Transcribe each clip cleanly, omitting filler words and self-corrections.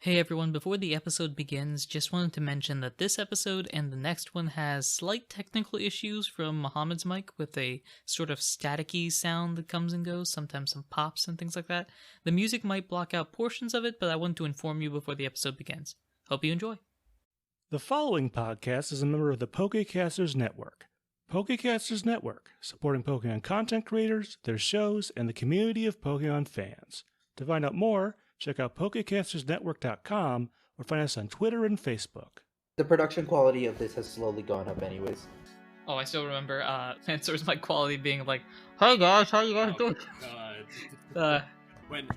Hey everyone, before the episode begins, just wanted to mention that this episode and the next one has slight technical issues from Muhammad's mic with a sort of staticky sound that comes and goes, sometimes some pops and things like that. The music might block out portions of it, but I wanted to inform you before the episode begins. Hope you enjoy. The following podcast is a member of the Pokecasters Network. Pokecasters Network, supporting Pokemon content creators, their shows, and the community of Pokemon fans. To find out more, check out PokecastersNetwork.com or find us on Twitter and Facebook. The production quality of this has slowly gone up anyways. Oh, I still remember Mansour's mic quality being like, "Hey guys, how you guys doing?" When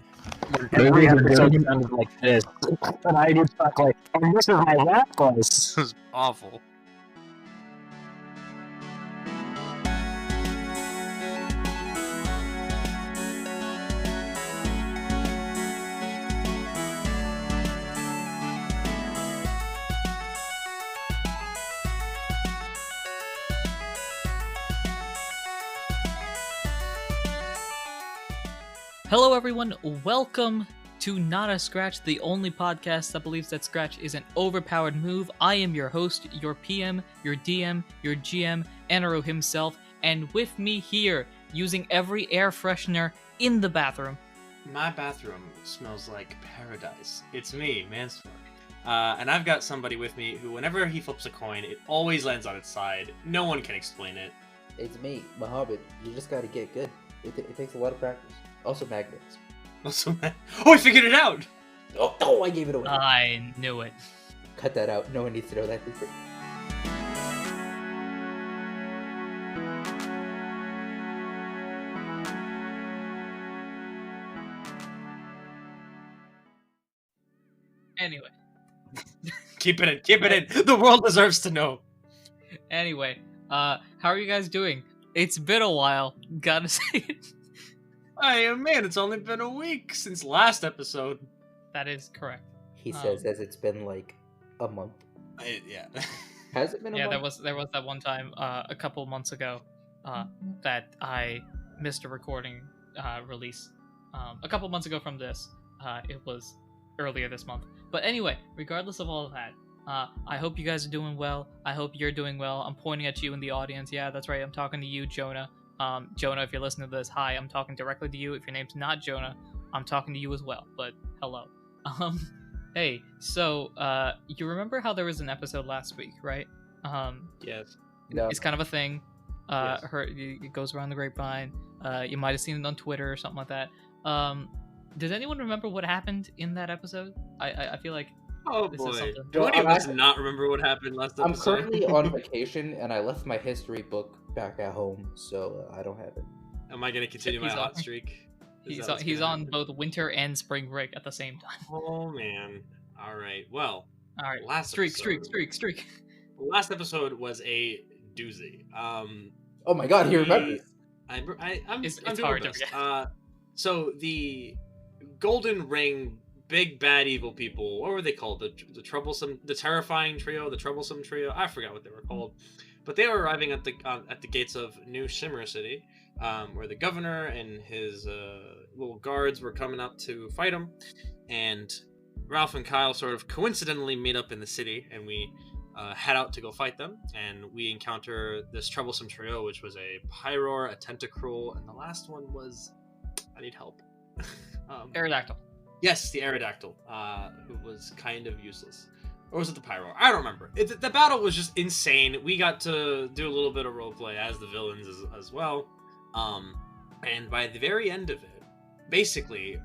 every episode sounded like this, and I just thought like, and this is my lap voice. this is awful. Hello everyone, welcome to Not a Scratch, the only podcast that believes that Scratch is an overpowered move. I am your host, your PM, your DM, your GM, Anirudh himself, and with me here, using every air freshener in the bathroom. My bathroom smells like paradise. It's me, Mansour. And I've got somebody with me who, whenever he flips a coin, it always lands on its side. No one can explain it. It's me, Muhammad. You just gotta get good. It takes a lot of practice. Also magnets. Oh, I figured it out! Oh, I gave it away. I knew it. Cut that out. No one needs to know that secret. Anyway. Keep it in! The world deserves to know! Anyway, how are you guys doing? It's been a while, gotta say it. Man, it's only been a week since last episode. That is correct. He says as it's been like a month. Yeah. Has it been a month? there was that one time a couple months ago that I missed a recording release. A couple months ago from this. It was earlier this month. But anyway, regardless of all of that, I hope you guys are doing well. I hope you're doing well. I'm pointing at you in the audience. Yeah, that's right. I'm talking to you, Jonah. Jonah, if you're listening to this, hi, I'm talking directly to you. If your name's not Jonah, I'm talking to you as well, but hello. Hey, so, you remember how there was an episode last week, right? Yes. No. It's kind of a thing. Yes. It goes around the grapevine. You might have seen it on Twitter or something like that. Does anyone remember what happened in that episode? I feel like Oh this is boy. something. Do any of us not remember what happened last I'm episode? currently on vacation, and I left my history book back at home, so I don't have it. Am I going to continue my He's hot on- streak? He's on both winter and spring break at the same time. Oh man. Alright, well. All right, Last streak. Last episode was a doozy. Oh my god, he remembers. I'm It's doing hard my to best. So the Golden Ring big bad evil people, what were they called? The terrifying trio, the troublesome trio. I forgot what they were called, but they were arriving at the gates of New Shimmer City, where the governor and his little guards were coming up to fight him, and Ralph and Kyle sort of coincidentally meet up in the city, and we head out to go fight them, and we encounter this troublesome trio, which was a Pyroar, a Tentacruel, and the last one was, I need help. Aerodactyl. Yes, the Aerodactyl, who was kind of useless. Or was it the Pyro? I don't remember. The battle was just insane. We got to do a little bit of roleplay as the villains as well. And by the very end of it, basically,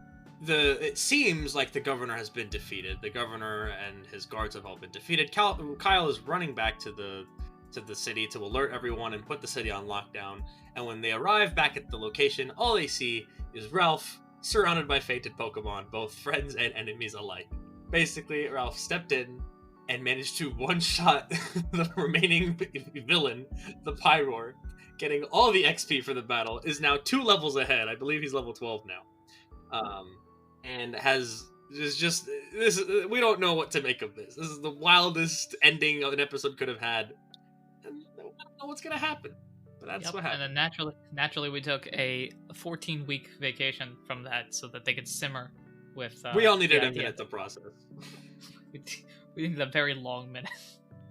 it seems like the governor has been defeated. The governor and his guards have all been defeated. Kyle is running back to the city to alert everyone and put the city on lockdown. And when they arrive back at the location, all they see is Ralph, surrounded by fated Pokemon, both friends and enemies alike. Basically, Ralph stepped in and managed to one-shot the remaining villain, the Pyroar, getting all the XP for the battle, is now 2 levels ahead. I believe he's level 12 now. And we don't know what to make of this. This is the wildest ending an episode could have had. And I don't know what's gonna happen. But that's what happened. And then naturally we took a 14-week vacation from that so that they could simmer with we all the needed a idea minute to process. we needed a very long minute.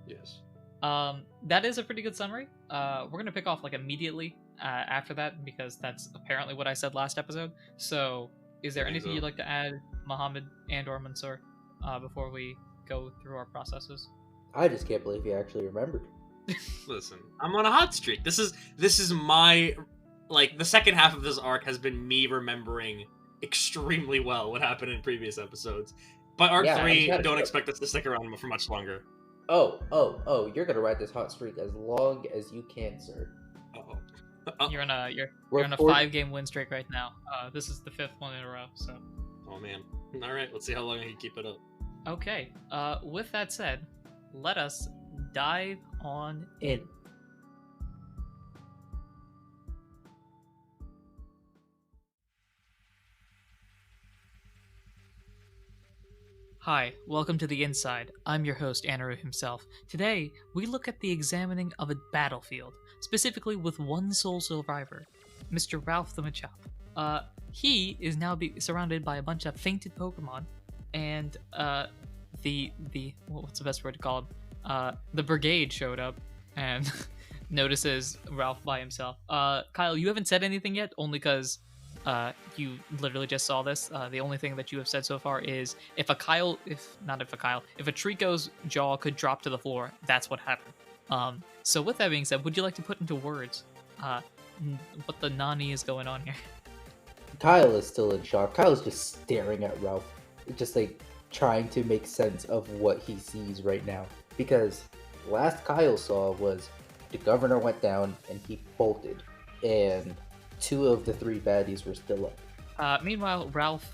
Yes. That is a pretty good summary. We're gonna pick off like immediately after that because that's apparently what I said last episode. So, is there I think anything so. you'd like to add, Mohammed and/or Mansour, before we go through our processes? I just can't believe you actually remembered. Listen, I'm on a hot streak. This is my, like, the second half of this arc has been me remembering extremely well what happened in previous episodes. But arc Yeah, 3, I'm don't kinda- expect us to stick around for much longer. Oh, you're gonna ride this hot streak as long as you can, sir. Uh-oh. You're on a We're 5-game win streak right now. This is the 5th one in a row. So, Oh man. Alright, let's see how long I can keep it up. okay. With that said, let us dive on in. Hi, welcome to The Inside. I'm your host, Anirudh himself. Today, we look at the examining of a battlefield, specifically with one sole survivor, Mr. Ralph the Machop. He is now surrounded by a bunch of fainted Pokemon, and what's the best word to call him? The Brigade showed up and notices Ralph by himself. Kyle, you haven't said anything yet, only because you literally just saw this. The only thing that you have said so far is if a Trico's jaw could drop to the floor, that's what happened. So with that being said, would you like to put into words what the nani is going on here? Kyle is still in shock. Kyle's just staring at Ralph, just like trying to make sense of what he sees right now. Because last Kyle saw was the governor went down and he bolted, and 2 of the 3 baddies were still up. Meanwhile, Ralph,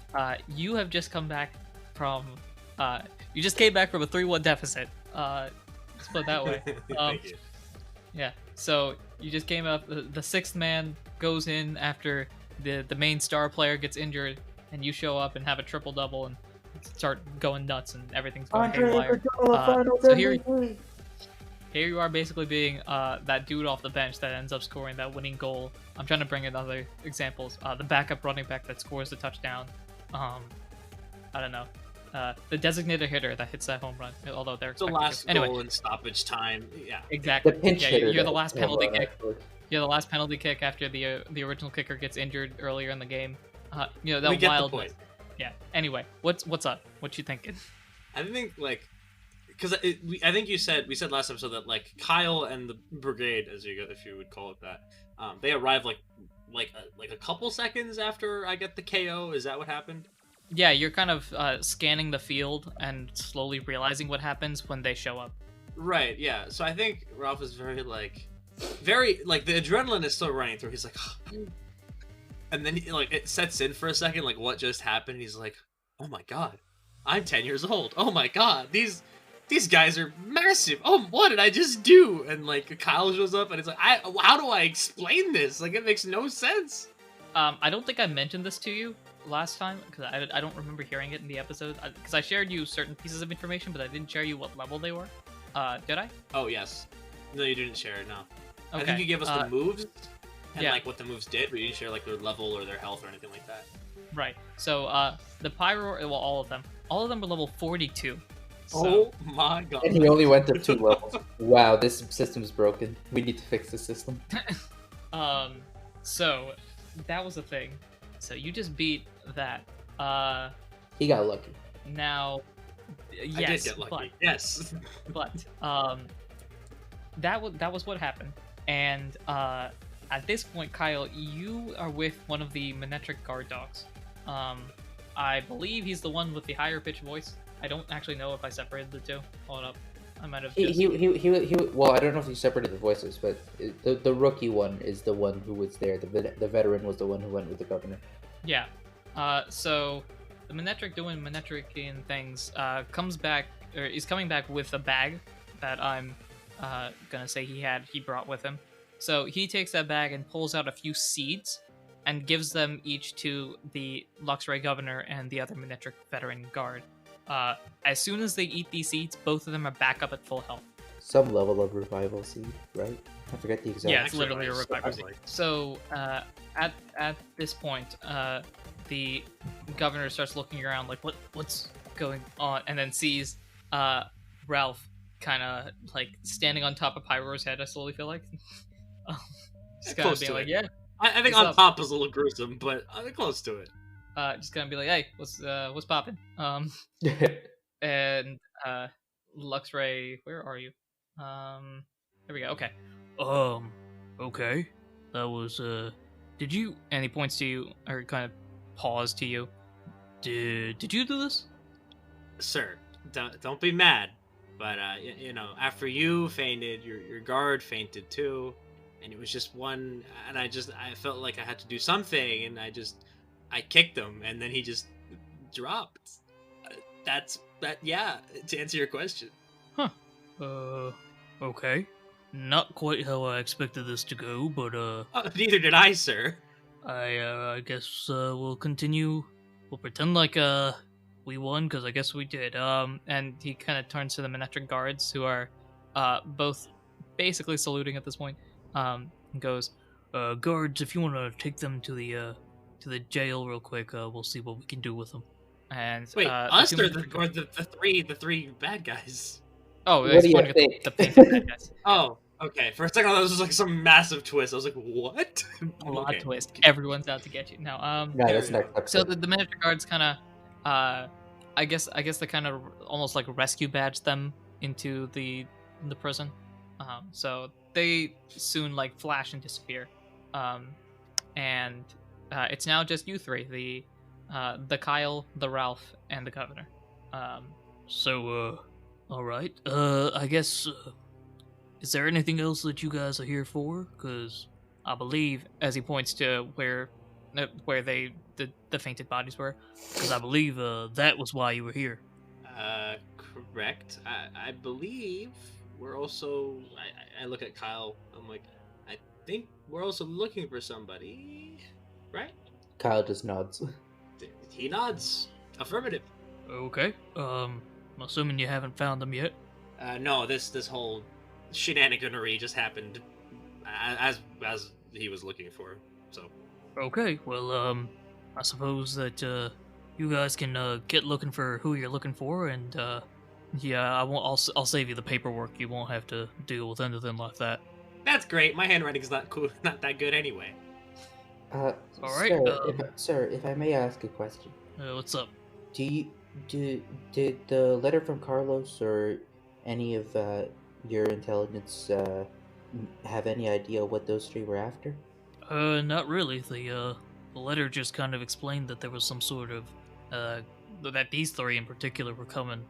you have just come back from you just came back from a 3-1 deficit. Let's put it that way. Thank you. Yeah. So you just came up. The 6th man goes in after the main star player gets injured, and you show up and have a triple double and start going nuts, and everything's going haywire. So here you are, basically being that dude off the bench that ends up scoring that winning goal. I'm trying to bring in other examples. The backup running back that scores the touchdown. I don't know. The designated hitter that hits that home run, although they're The expected last to. Anyway, goal in stoppage time. Yeah. exactly. The pinch Yeah, hitter. you're the that last was penalty home run, kick. actually. You're the last penalty kick after the original kicker gets injured earlier in the game. That We get the wild. point. Yeah. Anyway, what's up? What you thinking? I think, like, because I think we said last episode that, like, Kyle and the Brigade, if you would call it that, they arrive like a couple seconds after I get the KO. Is that what happened? Yeah, you're kind of scanning the field and slowly realizing what happens when they show up. Right. Yeah. So I think Ralph is very the adrenaline is still running through. He's like, and then it sets in for a second, like what just happened. He's like, oh my god, I'm 10 years old. Oh my god, these guys are massive. Oh, what did I just do? And like Kyle shows up and it's like, how do I explain this? Like, it makes no sense. I don't think I mentioned this to you last time because I don't remember hearing it in the episode because I shared you certain pieces of information, but I didn't share you what level they were. Did I? Oh yes. No, you didn't share it. No. Okay. I think you gave us the moves and yeah. like what the moves did, but you didn't share like their level or their health or anything like that. Right. So the Pyro, well, all of them were level 42. So, Oh my god. And he only went up 2 levels. Wow, this system's broken. We need to fix the system. so that was the thing. So you just beat that. He got lucky. Now, yes, I did get lucky. Yes. but that was what happened. And at this point, Kyle, you are with one of the Manetric guard dogs. I believe he's the one with the higher pitched voice. I don't actually know if I separated the two. Hold up, I might have. He well, I don't know if you separated the voices, but the rookie one is the one who was there. The veteran was the one who went with the governor. Yeah. So the Manetric doing Manetrician things comes back, or is coming back with a bag that I'm gonna say he brought with him. So he takes that bag and pulls out a few seeds and gives them each to the Luxray governor and the other Manetric veteran guard. As soon as they eat these seeds, both of them are back up at full health. Some level of revival seed, right? I forget the exact. Yeah, it's literally a revival seed. Like- So at this point, the governor starts looking around like, what's going on, and then sees Ralph kind of like standing on top of Pyro's head. I slowly feel like just kind of Close being to like, it. yeah, I think what's on up? top is a little gruesome, but close to it. Just gonna be like, hey, what's poppin'? And Luxray, where are you? Here we go. Okay. Okay. That was, Did you? And he points to you, or kind of paws to you. did you do this? Sir, don't be mad. But, you know, after you fainted, your guard fainted too. And it was just one, and I felt like I had to do something, and I kicked him, and then he just dropped. Yeah, to answer your question. Okay. Not quite how I expected this to go, but, Neither did I, sir. I guess, we'll continue. We'll pretend like, we won, because I guess we did. And he kind of turns to the Manectric guards, who are both basically saluting at this point. And goes, guards, if you want to take them to the jail real quick, we'll see what we can do with them. and Wait, us two or Manectric the three bad guys? Oh, What he's do you pointing at think? the painted bad guys. Oh, okay. For a second, I thought this was like some massive twist. I was like, what? Plot Okay. twist. Everyone's out to get you. Now, No, that's next so episode. the Manectric guards kind of, I guess they kind of almost like rescue badge them into the prison. So they soon like flash and disappear. And it's now just you three, the Kyle, the Ralph, and the Governor. Alright. I guess, is there anything else that you guys are here for? Because I believe, as he points to where the fainted bodies were. Because I believe that was why you were here. Correct. I believe we're also. I look at Kyle. I'm like, I think we're also looking for somebody, right? Kyle just nods. He nods. Affirmative. Okay. I'm assuming you haven't found them yet. No, this whole shenaniganery just happened as he was looking for. So. Okay. Well, I suppose that you guys can get looking for who you're looking for, and yeah, I won't. I'll save you the paperwork. You won't have to deal with anything like that. That's great. My handwriting's not cool, not that good anyway. All right, Sir, if I may ask a question, What's up? did the letter from Carlos or any of your intelligence have any idea what those three were after? Not really. The letter just kind of explained that there was some sort of that these three in particular were coming,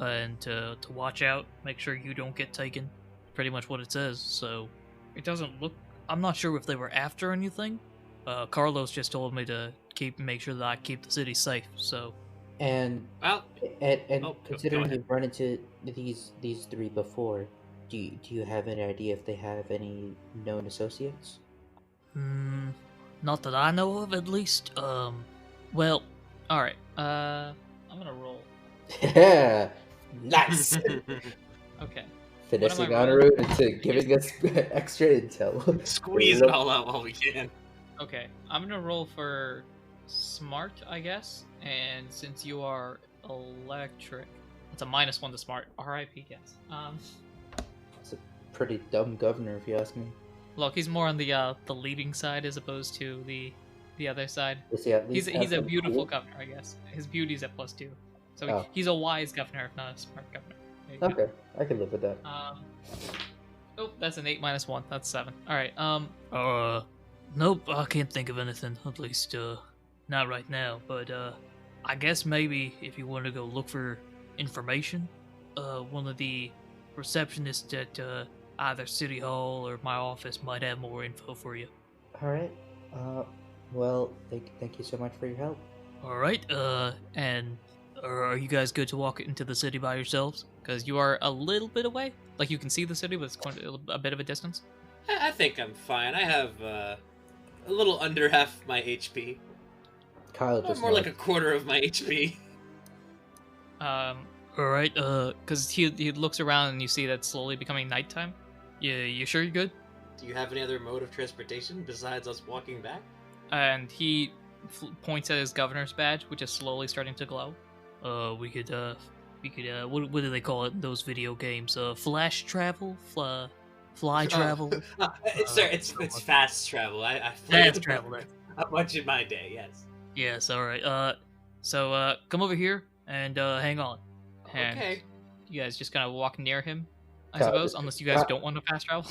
and to watch out, make sure you don't get taken. Pretty much what it says. So it doesn't look. I'm not sure if they were after anything. Carlos just told me to make sure that I keep the city safe. So. And Well, go considering ahead. you've run into these three before, do you have any idea if they have any known associates? Not that I know of, at least. Well, all right. I'm gonna roll. Yeah, nice. Okay. Finishing What am I rolling? Anirudh into giving us extra intel. Squeeze it all out while we can. Okay, I'm gonna roll for smart, I guess. And since you are electric, it's a -1 to smart. R.I.P. Guess. It's a pretty dumb governor, if you ask me. Look, he's more on the leading side as opposed to the other side. Does he at least He's have a some beautiful cool- governor, I guess. His beauty's at +2, so Oh. he's a wise governor, if not a smart governor. There you go. Okay, I can live with that. Oh, that's an 8 -1. That's 7. All right. Nope, I can't think of anything. At least, not right now. But, I guess maybe if you want to go look for information, one of the receptionists at, either City Hall or my office might have more info for you. All right. Well, thank you so much for your help. Alright, and are you guys good to walk into the city by yourselves? Because you are a little bit away. Like, you can see the city, but it's quite a bit of a distance. I think I'm fine. I have a little under half my HP. Kyle just More like a nods. quarter of my HP. Alright, Because he looks around and you see that it's slowly becoming nighttime. yeah, you sure you're good? Do you have any other mode of transportation besides us walking back? And he points at his governor's badge, which is slowly starting to glow. We could what do they call it in those video games? Flash travel, fly travel. It's fast travel. I Fast travel. Then. Much in my day, yes. Yes. All right. So come over here and hang on. And Okay. you guys just kind of walk near him, I Kyle, suppose, unless you guys don't want to fast travel.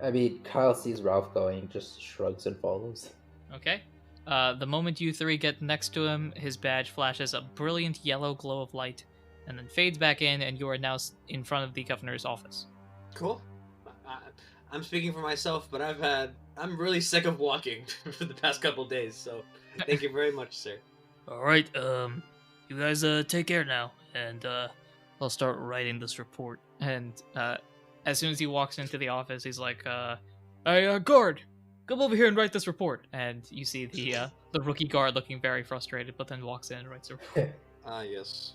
I mean, Kyle sees Ralph going, just shrugs and follows. Okay. The moment you three get next to him, his badge flashes a brilliant yellow glow of light, and then fades back in, and you are now in front of the governor's office. Cool. I'm speaking for myself, but I'm really sick of walking for the past couple days, so thank you very much, sir. All right. You guys take care now, and I'll start writing this report. And as soon as he walks into the office, he's like, "Hey, guard, come over here and write this report." And you see the rookie guard looking very frustrated, but then walks in and writes a report. Yes.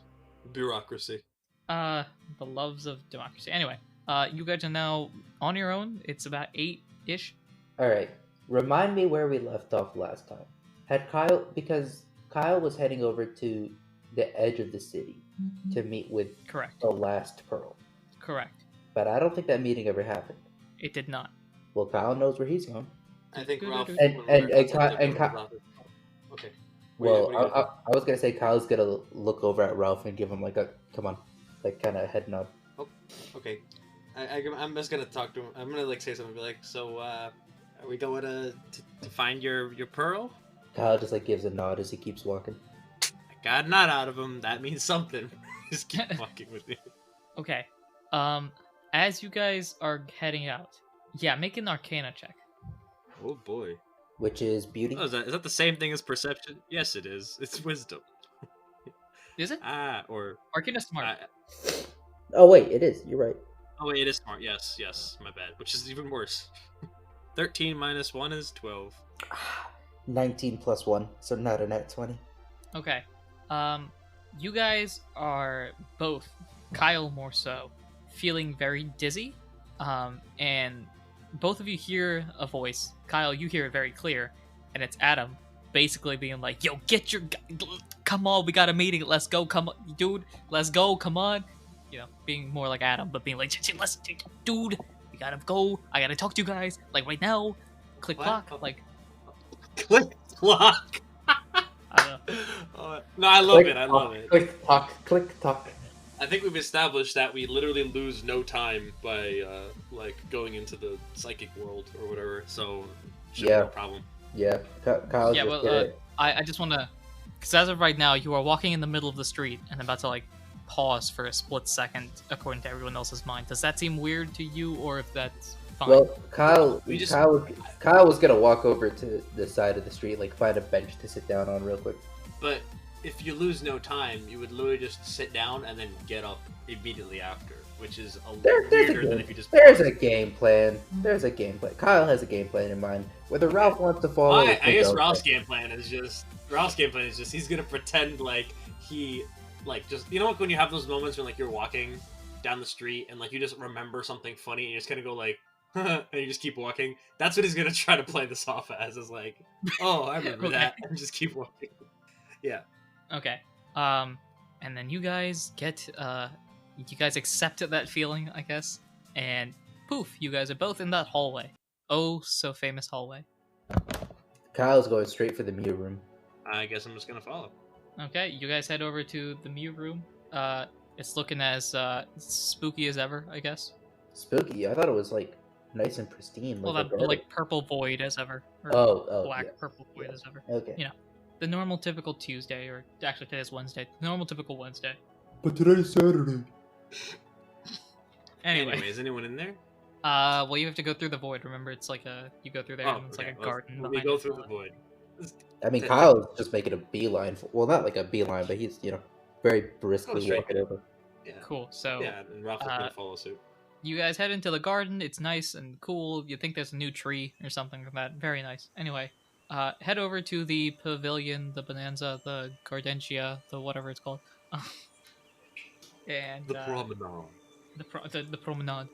Bureaucracy. The loves of democracy. Anyway, you guys are now on your own. It's about 8-ish. Alright, remind me where we left off last time. Because Kyle was heading over to the edge of the city to meet with Correct. the last Pearl. Correct. But I don't think that meeting ever happened. It did not. Well, Kyle knows where he's going. I think Ralph. Okay. Well, I was gonna say Kyle's gonna look over at Ralph and give him like a come on, like kind of head nod. Oh, okay. I'm just gonna talk to him. I'm gonna like say something, be like, so are we going to find your pearl? Kyle just like gives a nod as he keeps walking. I got a nod out of him. That means something. Just keep walking with me. Okay. As you guys are heading out, yeah, make an Arcana check. Oh boy. Which is beauty. Oh, is that the same thing as perception? Yes, it is. It's wisdom. Is it? Or Arcana smart. Oh wait, it is. You're right. Oh wait, it is smart. Yes, my bad. Which is even worse. 13 minus 1 is 12. 19 plus 1, so not a net 20. Okay. You guys are both, Kyle more so, feeling very dizzy. And both of you hear a voice. Kyle, you hear it very clear, and it's Adam basically being like, "Yo, come on, we got a meeting. Let's go, come on, dude. Let's go, come on." You know, being more like Adam, but being like, "Let's, dude, we gotta go. I gotta talk to you guys, like right now." Click What? clock, like. Click clock. I don't know. No, I love it. I love it. Click tock, click tock. I think we've established that we literally lose no time by like going into the psychic world or whatever. So shouldn't be a problem. Yeah, Kyle. Yeah, well, I just want to, because as of right now, you are walking in the middle of the street and about to like pause for a split second, according to everyone else's mind. Does that seem weird to you, or if that's fine? Well, Kyle was gonna walk over to the side of the street, like find a bench to sit down on real quick. But if you lose no time, you would literally just sit down and then get up immediately after, which is a little weirder than if you just. There's a game plan. There's a game plan. Kyle has a game plan in mind. Whether Ralph wants to follow. I guess Ralph's game plan is just he's gonna pretend like he like just when you have those moments when like you're walking down the street and like you just remember something funny and you're just gonna go like and you just keep walking. That's what he's gonna try to play this off as, is like, oh, I remember that, and just keep walking. Yeah. Okay. And then you guys accept that feeling, I guess, and poof, you guys are both in that hallway. Oh, so famous hallway. Kyle's going straight for the Mew room. I guess I'm just gonna follow. Okay, you guys head over to the Mew room. It's looking as spooky as ever, I guess. Spooky? I thought it was like nice and pristine. Well, that like purple void as ever. Or Oh, black yeah. purple void as ever. Okay. You know, the normal typical Tuesday, or actually today's Wednesday. The normal typical Wednesday. But today's Saturday. Anyway, is anyone in there? well, you have to go through the void. Remember, it's like you go through there, and it's like a garden. We behind go it. through the void. I mean, Kyle's just making a beeline. Well, not like a beeline, but he's very briskly straight. walking over. Yeah. Cool. So Yeah, and Ralph is gonna follow suit. you guys head into the garden. It's nice and cool. You think there's a new tree or something like that. Very nice. Anyway, head over to the pavilion, the bonanza, the gardentia, the whatever it's called. And The promenade. the promenade.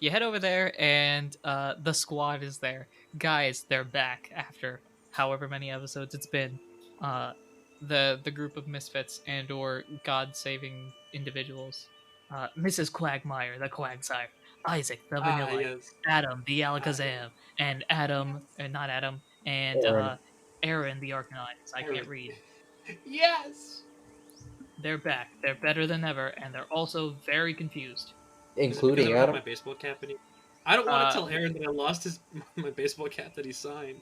You head over there, and the squad is there. Guys, they're back after however many episodes it's been, the group of misfits and or God-saving individuals, Mrs. Quagmire, the Quagsire, Isaac, the Vanilla, Yes. Adam, the Alakazam, and not Adam, and Aaron. Aaron, the Arcanine. I Aaron. can't read. Yes. They're back. They're better than ever, and they're also very confused. Including because I don't have Adam. my baseball cap anymore. I don't want Uh, to tell Aaron that I lost my baseball cap that he signed.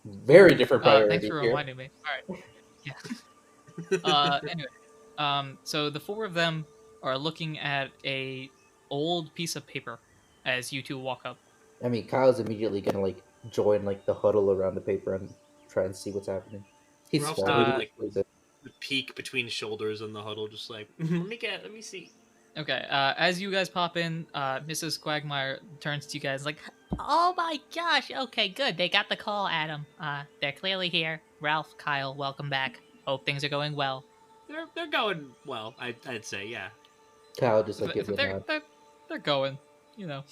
Very different priority Thanks for here. reminding me. All right. Yeah. Anyway, so the four of them are looking at a old piece of paper as you two walk up. I mean, Kyle's immediately gonna like join like the huddle around the paper and try and see what's happening. He's Ralph's small. doing, He like, knows it. The peek between shoulders in the huddle, just like let me see. Okay, as you guys pop in, Mrs. Quagmire turns to you guys like, "Oh my gosh, okay, good. They got the call, Adam. They're clearly here. Ralph, Kyle, welcome back. Hope things are going well." They're going well. I'd say, yeah. Kyle just like gives a nod. They're going, you know.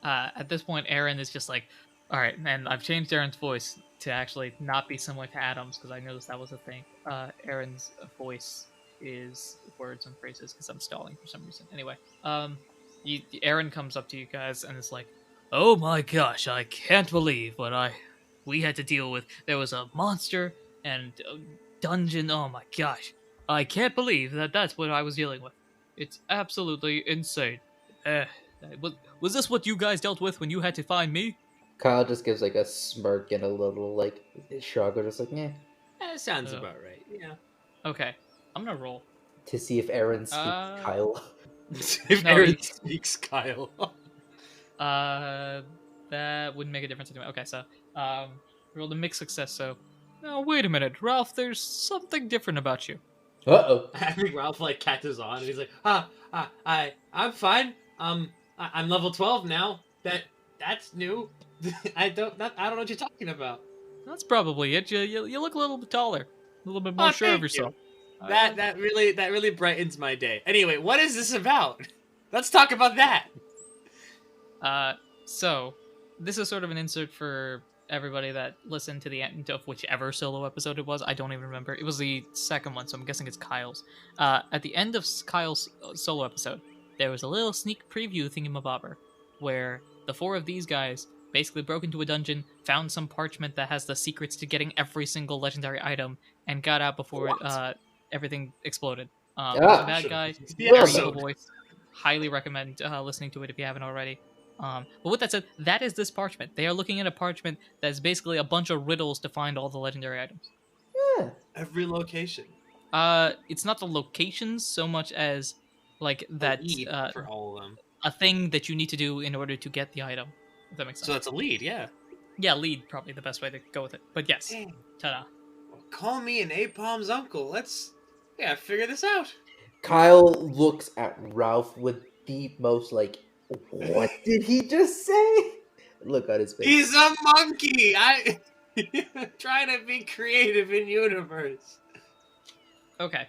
At this point, Aaron is just like, all right, and I've changed Aaron's voice to actually not be similar to Adam's because I noticed that was a thing. Aaron's voice is words and phrases because I'm stalling for some reason. Anyway, Aaron comes up to you guys and is like, Oh my gosh, I can't believe what we had to deal with. There was a monster and a dungeon. Oh my gosh. I can't believe that's what I was dealing with. "It's absolutely insane." Was this what you guys dealt with when you had to find me? Kyle just gives like a smirk and a little like shrug, or just like, yeah, That sounds Uh, about right. Yeah. Okay, I'm gonna roll. to see if Aaron speaks Kyle. If No, Aaron he- speaks, Kyle. That wouldn't make a difference anyway. Okay, so rolled a mixed success. So, now wait a minute, Ralph. There's something different about you. Uh-oh. I think Ralph like catches on and he's like, I'm fine. I'm level 12 now. That's new. I don't know what you're talking about. That's probably it. You look a little bit taller, a little bit more Oh, sure of thank you. yourself. That really brightens my day. Anyway, what is this about? Let's talk about that. So this is sort of an insert for everybody that listened to the end of whichever solo episode it was. I don't even remember. It was the second one, so I'm guessing it's Kyle's. At the end of Kyle's solo episode, there was a little sneak preview thingamabobber where the four of these guys basically broke into a dungeon, found some parchment that has the secrets to getting every single legendary item, and got out before everything exploded. It was a bad guy. Yeah, Very so- evil voice. Highly recommend listening to it if you haven't already. But with that said, that is this parchment. They are looking at a parchment that's basically a bunch of riddles to find all the legendary items. Yeah. Every location. It's not the locations so much as like that Lead for all of them. a thing that you need to do in order to get the item. If that makes sense. So that's a lead, yeah. Yeah, lead probably the best way to go with it. But yes, Dang. ta-da. Call me an Apalm's uncle. Let's figure this out. Kyle looks at Ralph with the most like, what did he just say? Look on his face. He's a monkey. I trying to be creative in universe. Okay.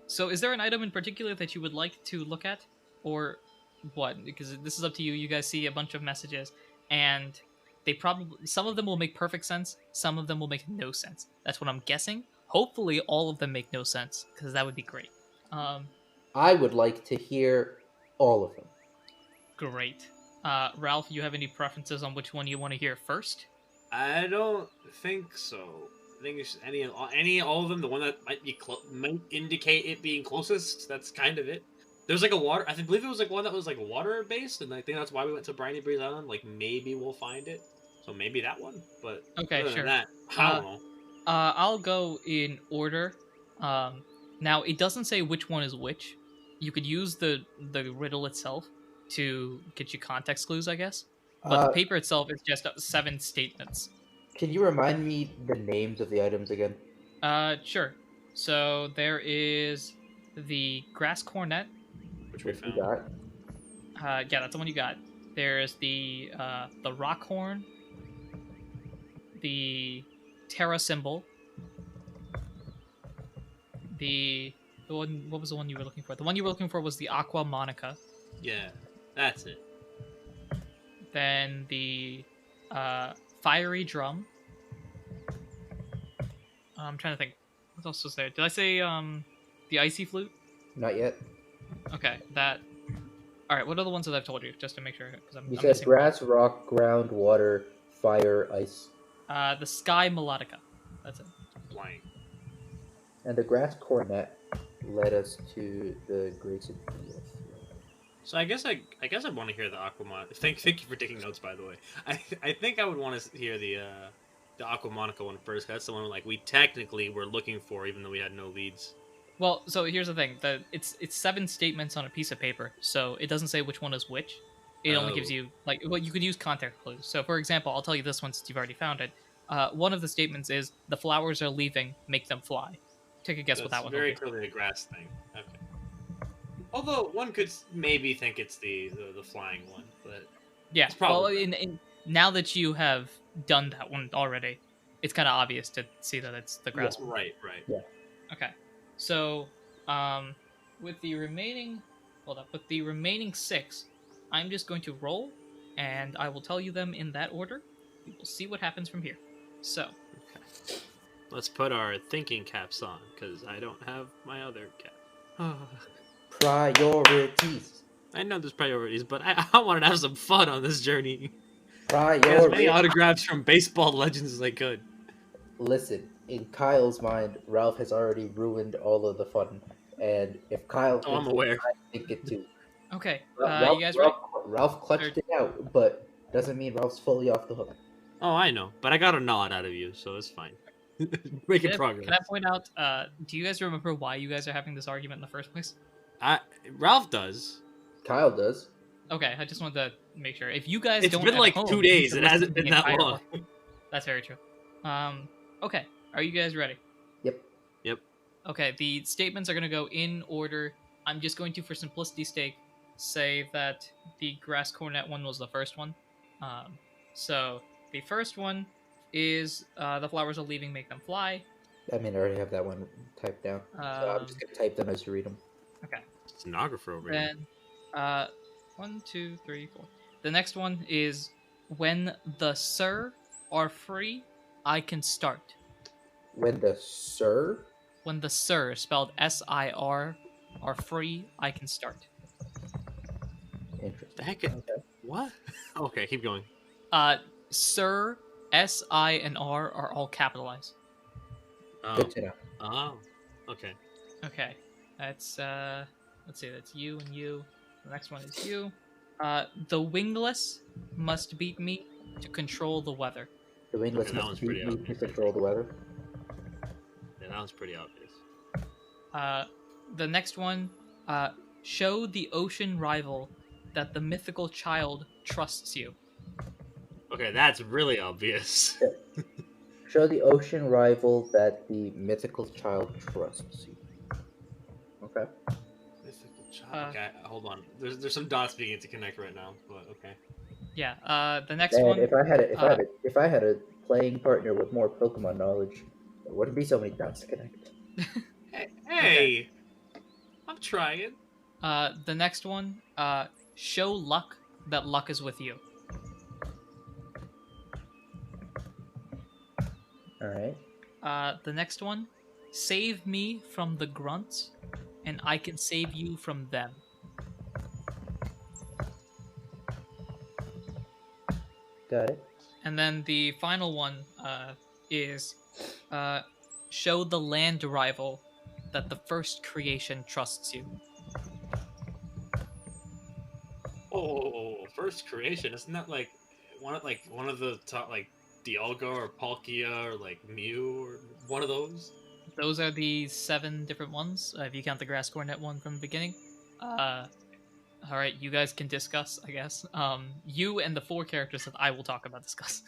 So is there an item in particular that you would like to look at, or what? Because this is up to you. You guys see a bunch of messages, and they probably some of them will make perfect sense. Some of them will make no sense. That's what I'm guessing. Hopefully, all of them make no sense, because that would be great. I would like to hear all of them. Great. Ralph, you have any preferences on which one you want to hear first? I don't think so. I think it's all of them. The one that might indicate it being closest. That's kind of it. There's like a water. I believe it was like one that was like water based, and I think that's why we went to Briny Breeze Island. Like maybe we'll find it. So maybe that one. But Okay, other than sure. that, I don't know. I'll go in order. Now it doesn't say which one is which. You could use the riddle itself to get you context clues, I guess. But the paper itself is just 7 statements. Can you remind me the names of the items again? Sure. So there is the grass cornet. Which we You found. got? Yeah, that's the one you got. There's the rock horn, the Terra symbol, the one. What was the one you were looking for? The one you were looking for was the Aqua Monica. Yeah, that's it. Then the fiery drum. I'm trying to think. What else was there? Did I say the icy flute? Not yet. Okay, that. All right. What are the ones that I've told you, just to make sure? Because I'm You said missing grass, rock, ground, water, fire, ice. the sky melodica. That's it. Flying. And the grass cornet led us to the Great City. So I guess I want to hear the Aquamonica. Thank you for taking notes, by the way. I think I would want to hear the Aquamonica one first. 'Cause that's the one like we technically were looking for, even though we had no leads. Well, so here's the thing: it's 7 statements on a piece of paper, so it doesn't say which one is which. It only gives you you could use context clues. So, for example, I'll tell you this one since you've already found it. One of the statements is the flowers are leaving, make them fly. Take a guess what that one. Very clearly a grass thing. Okay. Although one could maybe think it's the flying one, but yeah. it's probably in now that you have done that one already, it's kind of obvious to see that it's the grass one. Right. Yeah. Okay. So, with the remaining 6, I'm just going to roll, and I will tell you them in that order. We will see what happens from here. So, okay. Let's put our thinking caps on, because I don't have my other cap. Priorities. I know there's priorities, but I wanted to have some fun on this journey. Get as Priorities. many autographs from baseball legends as I could. Listen, in Kyle's mind, Ralph has already ruined all of the fun. And if Kyle Oh, I'm thinks it, aware. I think it too. okay. Ralph, You guys ready? Ralph clutched it out, but doesn't mean Ralph's fully off the hook. Oh, I know, but I got a nod out of you, so it's fine. Making progress. Can I point out? Do you guys remember why you guys are having this argument in the first place? Ralph does. Kyle does. Okay, I just wanted to make sure. If you guys It's don't been at like home, 2 you days. can It listen hasn't to been the that entire long. one. That's very true. Okay. Are you guys ready? Yep. Okay, the statements are going to go in order. I'm just going to, for simplicity's sake, say that the grass cornet one was the first one. So the first one is the flowers are leaving, make them fly. I mean, I already have that one typed down. So I'm just going to type them as you read them. Okay. Stenographer over here. Then, 1, 2, 3, 4. The next one is when the sir are free, I can start. When the sir? When the sir, spelled S-I-R, are free, I can start. Interesting. The heck? Okay. What? Okay, keep going. Sir, S-I and R are all capitalized. Oh. Good to know. Oh. Okay. Okay. That's, let's see, that's you and you. The next one is you. The wingless must beat me to control the weather. The wingless Okay, that must one's beat pretty me to obvious. control the weather. Yeah, that one's pretty obvious. The next one, show the ocean rival that the mythical child trusts you. Okay, that's really obvious. Show the ocean rival that the mythical child trusts you. Okay. Mythical child. Okay, hold on. There's some dots beginning to connect right now, but okay. Yeah. The next Man, one. if I had a playing partner with more Pokemon knowledge, there wouldn't be so many dots to connect. Hey, I'm trying. The next one. Show luck that luck is with you. All right. The next one. Save me from the grunts, and I can save you from them. Got it. And then the final one is show the land rival that the first creation trusts you. Oh, first creation. Isn't that like one of the top, like Dialga or Palkia or like Mew or one of those? Those are the 7 different ones, if you count the grass cornet one from the beginning. Alright, you guys can discuss, I guess. You and the 4 characters that I will talk about discuss.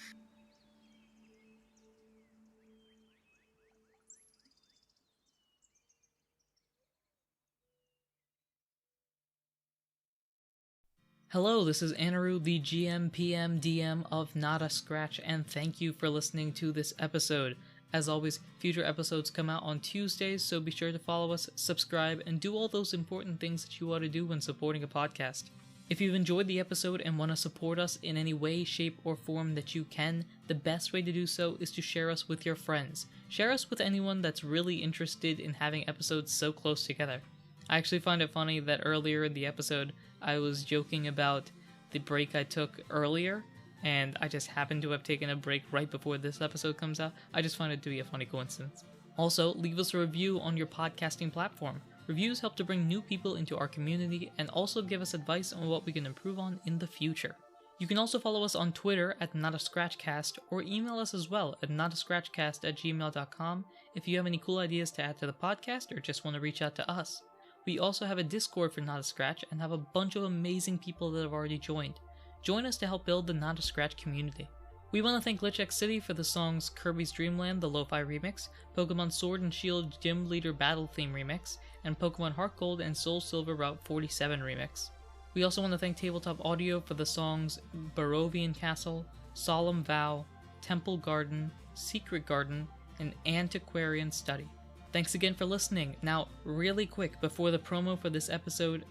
Hello, this is Anirudh, the GM, PM, DM of Not a Scratch, and thank you for listening to this episode. As always, future episodes come out on Tuesdays, so be sure to follow us, subscribe, and do all those important things that you ought to do when supporting a podcast. If you've enjoyed the episode and want to support us in any way, shape, or form that you can, the best way to do so is to share us with your friends. Share us with anyone that's really interested in having episodes so close together. I actually find it funny that earlier in the episode, I was joking about the break I took earlier, and I just happened to have taken a break right before this episode comes out. I just find it to be a funny coincidence. Also, leave us a review on your podcasting platform. Reviews help to bring new people into our community and also give us advice on what we can improve on in the future. You can also follow us on Twitter at NotAScratchCast or email us as well at notascratchcast@gmail.com if you have any cool ideas to add to the podcast or just want to reach out to us. We also have a Discord for Not a Scratch and have a bunch of amazing people that have already joined. Join us to help build the Not a Scratch community. We want to thank Glitch X City for the songs Kirby's Dream Land, the Lo-Fi remix, Pokemon Sword and Shield Gym Leader Battle Theme remix, and Pokemon Heart Gold and Soul Silver Route 47 remix. We also want to thank Tabletop Audio for the songs Barovian Castle, Solemn Vow, Temple Garden, Secret Garden, and Antiquarian Study. Thanks again for listening. Now, really quick, before the promo for this episode,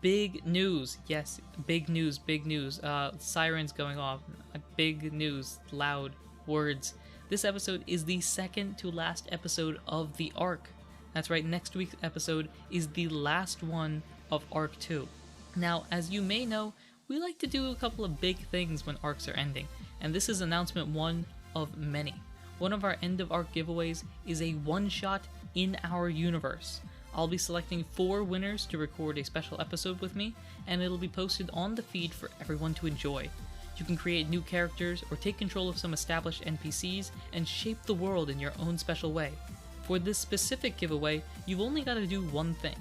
big news. Yes, big news, big news. Sirens going off. Big news, loud words. This episode is the second to last episode of the arc. That's right, next week's episode is the last one of Arc 2. Now, as you may know, we like to do a couple of big things when arcs are ending, and this is announcement one of many. One of our end of arc giveaways is a one-shot in our universe. I'll be selecting 4 winners to record a special episode with me, and it'll be posted on the feed for everyone to enjoy. You can create new characters or take control of some established NPCs and shape the world in your own special way. For this specific giveaway, you've only got to do one thing.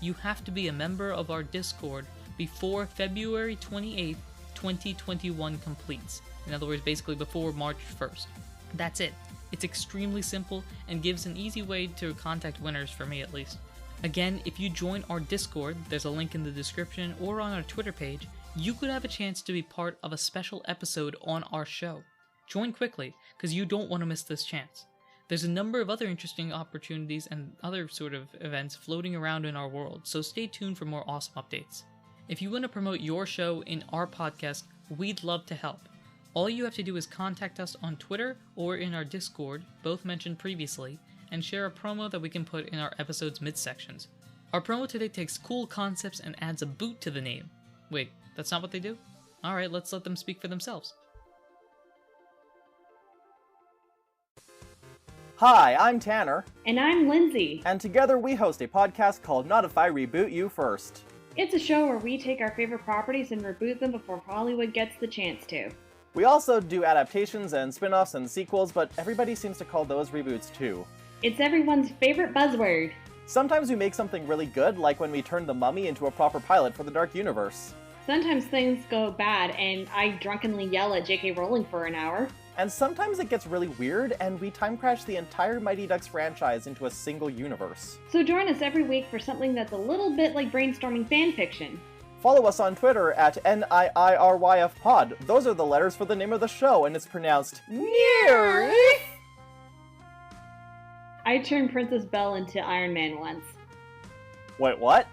You have to be a member of our Discord before February 28th, 2021 completes. In other words, basically before March 1st. That's it. It's extremely simple and gives an easy way to contact winners, for me at least. Again, if you join our Discord, there's a link in the description or on our Twitter page, you could have a chance to be part of a special episode on our show. Join quickly, because you don't want to miss this chance. There's a number of other interesting opportunities and other sort of events floating around in our world, so stay tuned for more awesome updates. If you want to promote your show in our podcast, we'd love to help. All you have to do is contact us on Twitter or in our Discord, both mentioned previously, and share a promo that we can put in our episode's midsections. Our promo today takes cool concepts and adds a boot to the name. Wait, that's not what they do? Alright, let's let them speak for themselves. Hi, I'm Tanner. And I'm Lindsay. And together we host a podcast called Not If I Reboot You First. It's a show where we take our favorite properties and reboot them before Hollywood gets the chance to. We also do adaptations and spin-offs and sequels, but everybody seems to call those reboots too. It's everyone's favorite buzzword. Sometimes we make something really good, like when we turned The Mummy into a proper pilot for the Dark Universe. Sometimes things go bad and I drunkenly yell at J.K. Rowling for an hour. And sometimes it gets really weird, and we time crash the entire Mighty Ducks franchise into a single universe. So join us every week for something that's a little bit like brainstorming fanfiction. Follow us on Twitter at NIIRYFPod. Those are the letters for the name of the show, and it's pronounced Near. I turned Princess Belle into Iron Man once. Wait, what?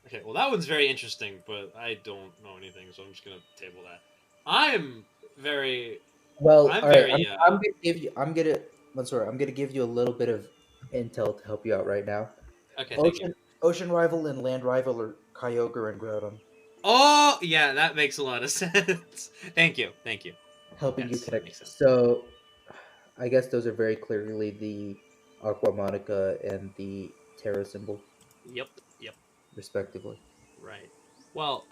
Okay, well that one's very interesting, but I don't know anything, so I'm just gonna table that. I'm very Well, I'm all right. very, I'm gonna give you. Mansour, I'm gonna give you a little bit of intel to help you out right now. Okay, thank you. Ocean rival and land rival are Kyogre and Groudon. Oh, yeah, that makes a lot of sense. Thank you. Helping Yes, you connect. makes sense. So, I guess those are very clearly the Aqua Monica and the Terra symbol, Yep. respectively. Right. Well,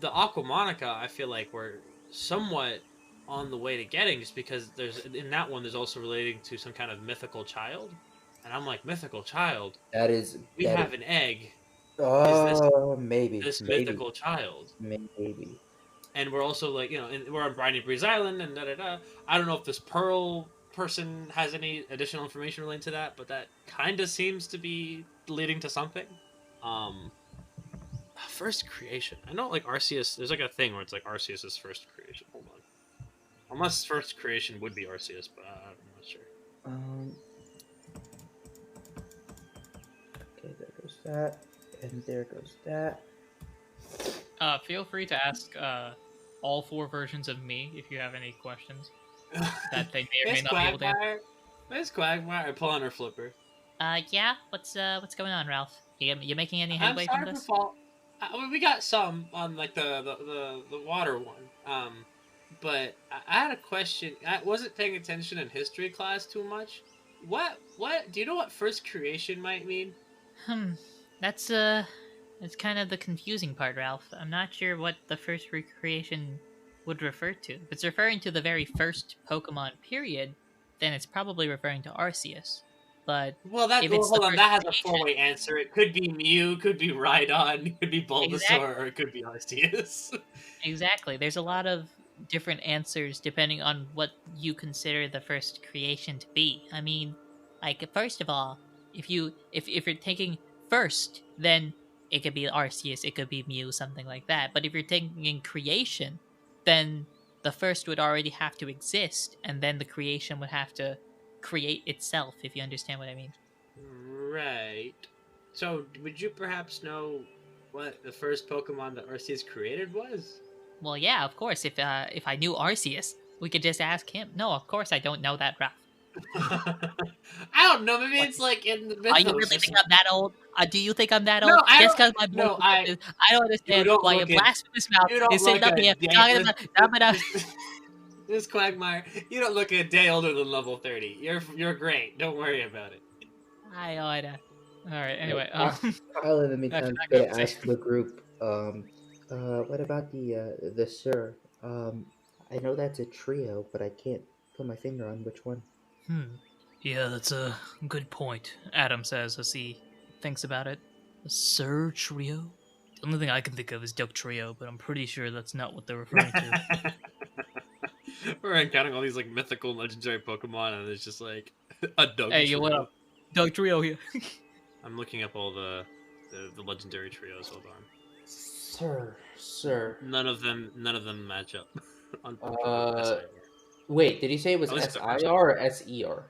the Aqua Monica, I feel like we're somewhat on the way to getting, just because in that one there's also relating to some kind of mythical child. And I'm like, mythical child? We have an egg. Oh, maybe. This maybe. mythical child. Maybe. And we're also like, we're on Briny Breeze Island and da-da-da. I don't know if this Pearl person has any additional information relating to that, but that kind of seems to be leading to something. First creation. I know, like, Arceus, there's like a thing where it's like Arceus' first creation. Hold on. Unless first creation would be Arceus, but I'm not sure. Okay, there goes that, and there goes that. Feel free to ask all 4 versions of me if you have any questions that they may or may Miss not be able to answer. Quagmire. Miss Quagmire. I pull on her flipper. Yeah. What's going on, Ralph? You making any I'm headway from sorry for this? fall. We got some on like the water one. But I had a question. I wasn't paying attention in history class too much. What do you know what first creation might mean? That's kind of the confusing part, Ralph. I'm not sure what the first recreation would refer to. If it's referring to the very first Pokemon period, then it's probably referring to Arceus. But Well, if it's the hold on. first That has a creation, four-way answer. It could be Mew, could be Rhydon, could be Bulbasaur, Exactly. or it could be Arceus. exactly, there's a lot of different answers depending on what you consider the first creation to be. I mean, like first of all, if you're taking first, then it could be Arceus, it could be Mew, something like that. But if you're taking creation, then the first would already have to exist, and then the creation would have to create itself, if you understand what I mean. Right. So, would you perhaps know what the first Pokemon that Arceus created was? Well, yeah, of course. If I knew Arceus, we could just ask him. No, of course I don't know that, Ralph. I don't know. Maybe it's like in the mythos. Are you really think I'm that old? Do you think I'm that No, old? I Just don't- because my no, voice I- is, I don't understand don't why your look at- blasphemous mouth you don't is sitting look up a here day- talking about. This Quagmire, you don't look a day older than level 30. You're great. Don't worry about it. I oughta. All right. Anyway, Kyle, in the meantime, back is to gonna ask the group, what about the Sir? I know that's a trio, but I can't put my finger on which one. Yeah, that's a good point, Adam says as he thinks about it. The Sir Trio? The only thing I can think of is Duck Trio, but I'm pretty sure that's not what they're referring to. We're encountering all these like mythical and legendary Pokemon, and it's just like a dog. hey, yo, what up? Doug Trio here. I'm looking up all the legendary trios. Hold on. Sir. None of them match up. On Wait, did he say it was At least the first SIR or SER?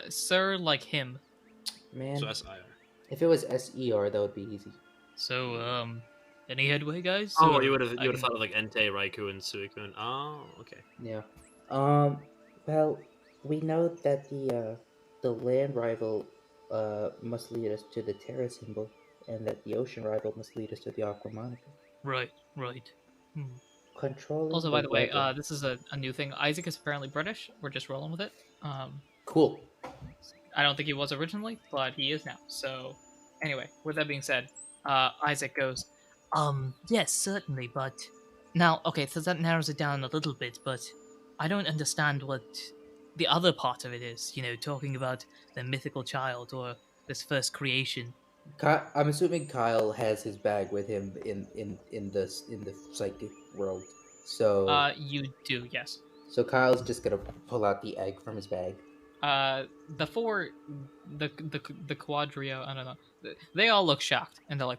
Sir, like him. Man, So SIR. if it was SER, that would be easy. So, any headway, guys? Oh, you would have I can- thought of like Entei, Raikou, and Suicune. Oh, okay. Yeah. Well, we know that the land rival must lead us to the Terra symbol, and that the ocean rival must lead us to the Aquamonica. Right. Controlling. Also, by the way, weather. this is a new thing. Isaac is apparently British. We're just rolling with it. Cool. I don't think he was originally, but he is now. So, anyway, with that being said, Isaac goes, Yes, certainly, but... Now, okay, so that narrows it down a little bit, but I don't understand what the other part of it is, talking about the mythical child or this first creation. I'm assuming Kyle has his bag with him in the psychic world. So you do, yes. so Kyle's just gonna pull out the egg from his bag. The Quadrio, I don't know. They all look shocked, and they're like,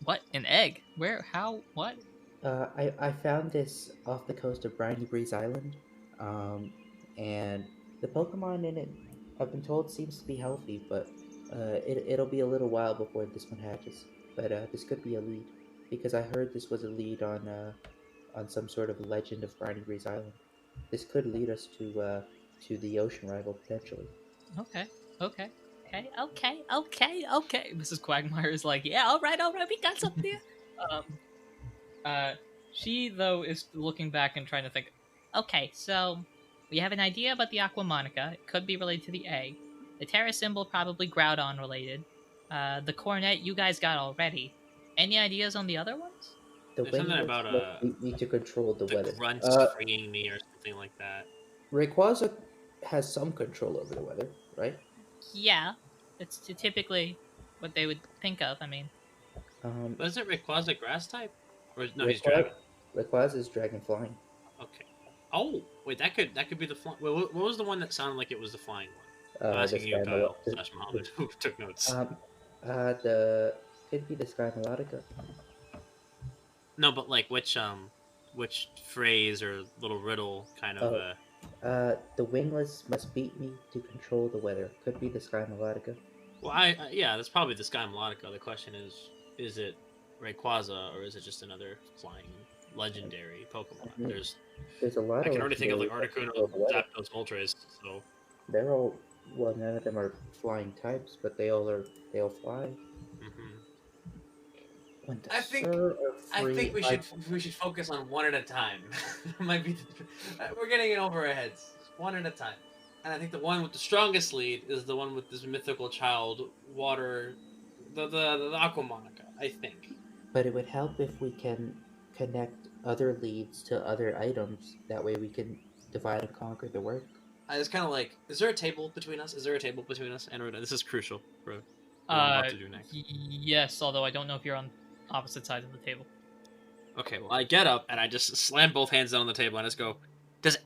what? An egg? Where? How? What? I found this off the coast of Briny Breeze Island, and the Pokemon in it, I've been told, seems to be healthy, but it'll be a little while before this one hatches. But this could be a lead, because I heard this was a lead on some sort of legend of Briny Breeze Island. This could lead us to the ocean rival potentially. Okay. Mrs. Quagmire is like, yeah, all right, we got something there. She though is looking back and trying to think. Okay, so we have an idea about the Aquamonica. It could be related to the egg. The Terra symbol probably Groudon related. The Cornet you guys got already. Any ideas on the other ones? The There's something wind about, we need to control the weather. grunts freeing me or something like that. Rayquaza has some control over the weather, right? Yeah, it's typically what they would think of. I mean, Wasn't Rayquaza grass type? Or no, he's Rayquaza- dragon. Rayquaza is dragon flying. Okay. Oh, wait, that could be the flying. What was the one that sounded like it was the flying one? I'm The asking you, Sky Kyle Melo- / Mohammed, who took notes. the could be the Sky Melodica. No, but like which phrase or little riddle kind of The wingless must beat me to control the weather. Could be the Sky Melodica. Well, yeah, that's probably the Sky Melodica. The question is it Rayquaza or is it just another flying legendary Pokemon? Mhm. There's There's a lot I of can already think of like legendary Articuno, weather. Zapdos, Moltres. So They're all well. None of them are flying types, but they all fly. mhm. When the I think Sir are free, we should focus on one at a time. Might be we're getting it over our heads. One at a time. And I think the one with the strongest lead is the one with this mythical child, water, the Aquamonica. I think. But it would help if we can connect other leads to other items. That way we can divide and conquer the work. I was kind of like, is there a table between us? Is there a table between us? And this is crucial for what I'm about to do next. Yes, although I don't know if you're on opposite sides of the table. Okay, well, I get up and I just slam both hands down on the table and I just go, does it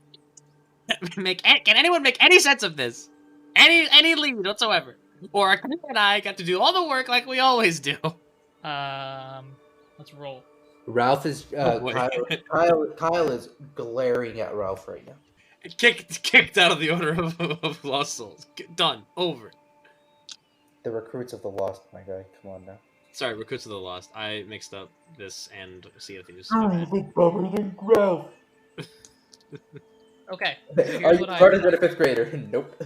can anyone make any sense of this? Any lead whatsoever? Or Akira and I got to do all the work like we always do. Let's roll. Ralph is boy. Kyle is glaring at Ralph right now. Kicked out of the Order of Lost Souls. Done. Over. The Recruits of the Lost, my guy. Come on now. Sorry, Recruits of the Lost. I mixed up this and Sea of Thieves. Ralph. Okay. Are you smarter than a fifth grader? Nope.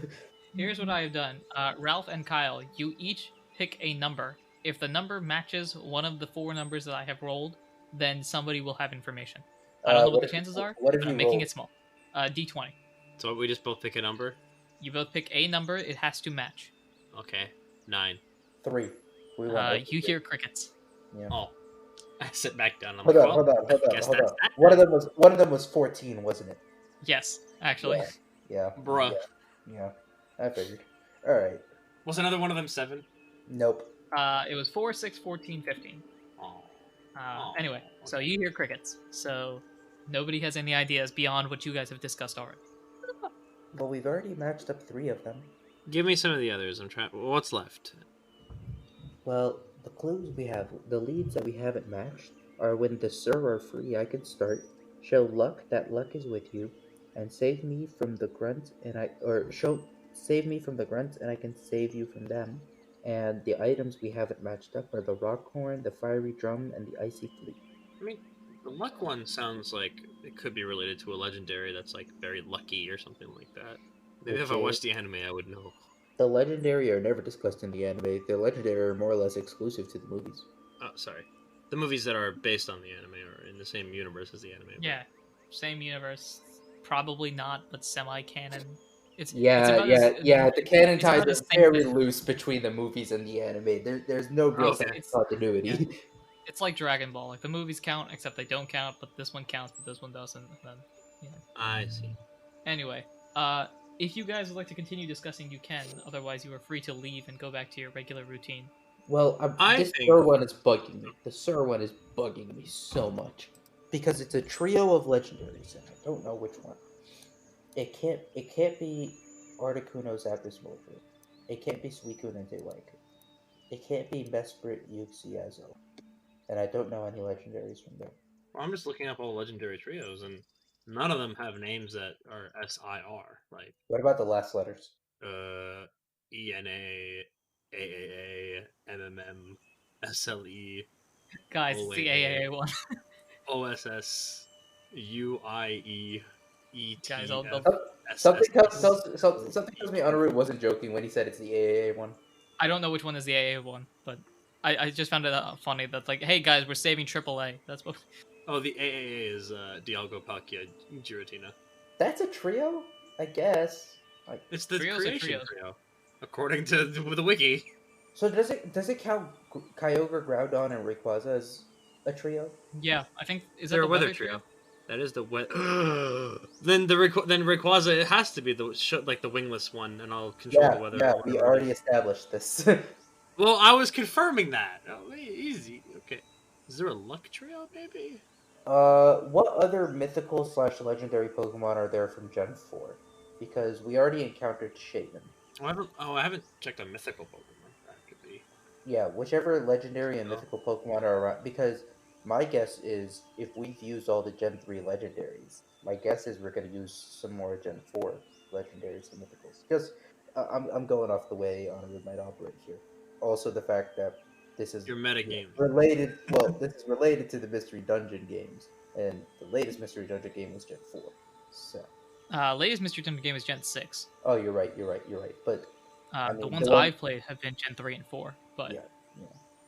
Here's what I have done. Ralph and Kyle, you each pick a number. If the number matches one of the 4 numbers that I have rolled, then somebody will have information. I don't know what the chances are, what if but you I'm making roll? it small. D20. So we just both pick a number? You both pick a number. It has to match. Okay. 9. 3. We want You hear crickets. Yeah. Oh. I sit back down. I'm Hold like, on, hold on. guess that's that. One of them was 14, wasn't it? Yes, actually. Yeah. Bruh. Yeah. I figured. All right. Was another one of them 7? Nope. It was 4, 6, 14, 15. Oh. Anyway, so you hear crickets. So nobody has any ideas beyond what you guys have discussed already. Well, we've already matched up 3 of them. Give me some of the others. I'm trying. What's left? Well, the clues we have, the leads that we haven't matched, are when the Sir are free, I can start. Show luck that luck is with you, and save me from the grunts, save me from the grunts, and I can save you from them. And the items we haven't matched up are the rock horn, the fiery drum, and the icy flute. I mean, the luck one sounds like it could be related to a legendary that's like very lucky or something like that. Maybe if I Okay. watched the anime, I would know. The legendary are never discussed in the anime. The legendary are more or less exclusive to the movies. Oh, sorry. The movies that are based on the anime are in the same universe as the anime. but- Yeah, same universe. Probably not, but semi-canon. It's about The canon it's ties about are as thick very as- loose between the movies and the anime. There's no real Okay. sense of continuity. It's like Dragon Ball. Like the movies count, except they don't count. But this one counts, but this one doesn't. And then, I see. anyway, if you guys would like to continue discussing, you can. Otherwise, you are free to leave and go back to your regular routine. Well, I this think- Sir one is bugging me. The Sir one is bugging me so much because it's a trio of legendaries, and I don't know which one. It can't be Articuno, Zapdos, Moltres. It can't be Suicune and Tewaiku. It can't be Mesprit, Uxie, Azo. And I don't know any legendaries from there. Well, I'm just looking up all legendary trios, and none of them have names that are SIR. Like, What about the last letters? ENA, AAA, MMM, SLE, Guys, it's the AAA one. OSS, UIE, Guys, I'll- Something tells me Anirudh wasn't joking when he said it's the AAA one. I don't know which one is the AA one, but I just found it funny that like, hey guys, we're saving AAA. That's what. Oh, the AAA is Dialgo, Palkia, Giratina. That's a trio, I guess. It's the Trios are creation trios. trio, according to the wiki. So does it count Kyogre, Groudon, and Rayquaza as a trio? Yeah, I think is that They're the a weather weather trio. That is the wet. then Rayquaza, it has to be the wingless one, and I'll control the weather. Yeah, we already established this. Well, I was confirming that. Oh, easy. Okay. Is there a luck trio, maybe? What other mythical / legendary Pokemon are there from Gen 4? Because we already encountered Shaman. I haven't checked on mythical Pokemon. That could be. Yeah, whichever legendary and mythical Pokemon are around. Because My guess is if we've used all the Gen 3 legendaries, my guess is we're going to use some more Gen 4 legendaries and mythicals. Because I'm going off the way Anirudh might operate here. Also, the fact that this is Your metagame. related. Well, this is related to the Mystery Dungeon games, and the latest Mystery Dungeon game was Gen 4. So. Latest Mystery Dungeon game is Gen 6. Oh, you're right. But I The mean, ones I've played have been Gen 3 and 4. But yeah,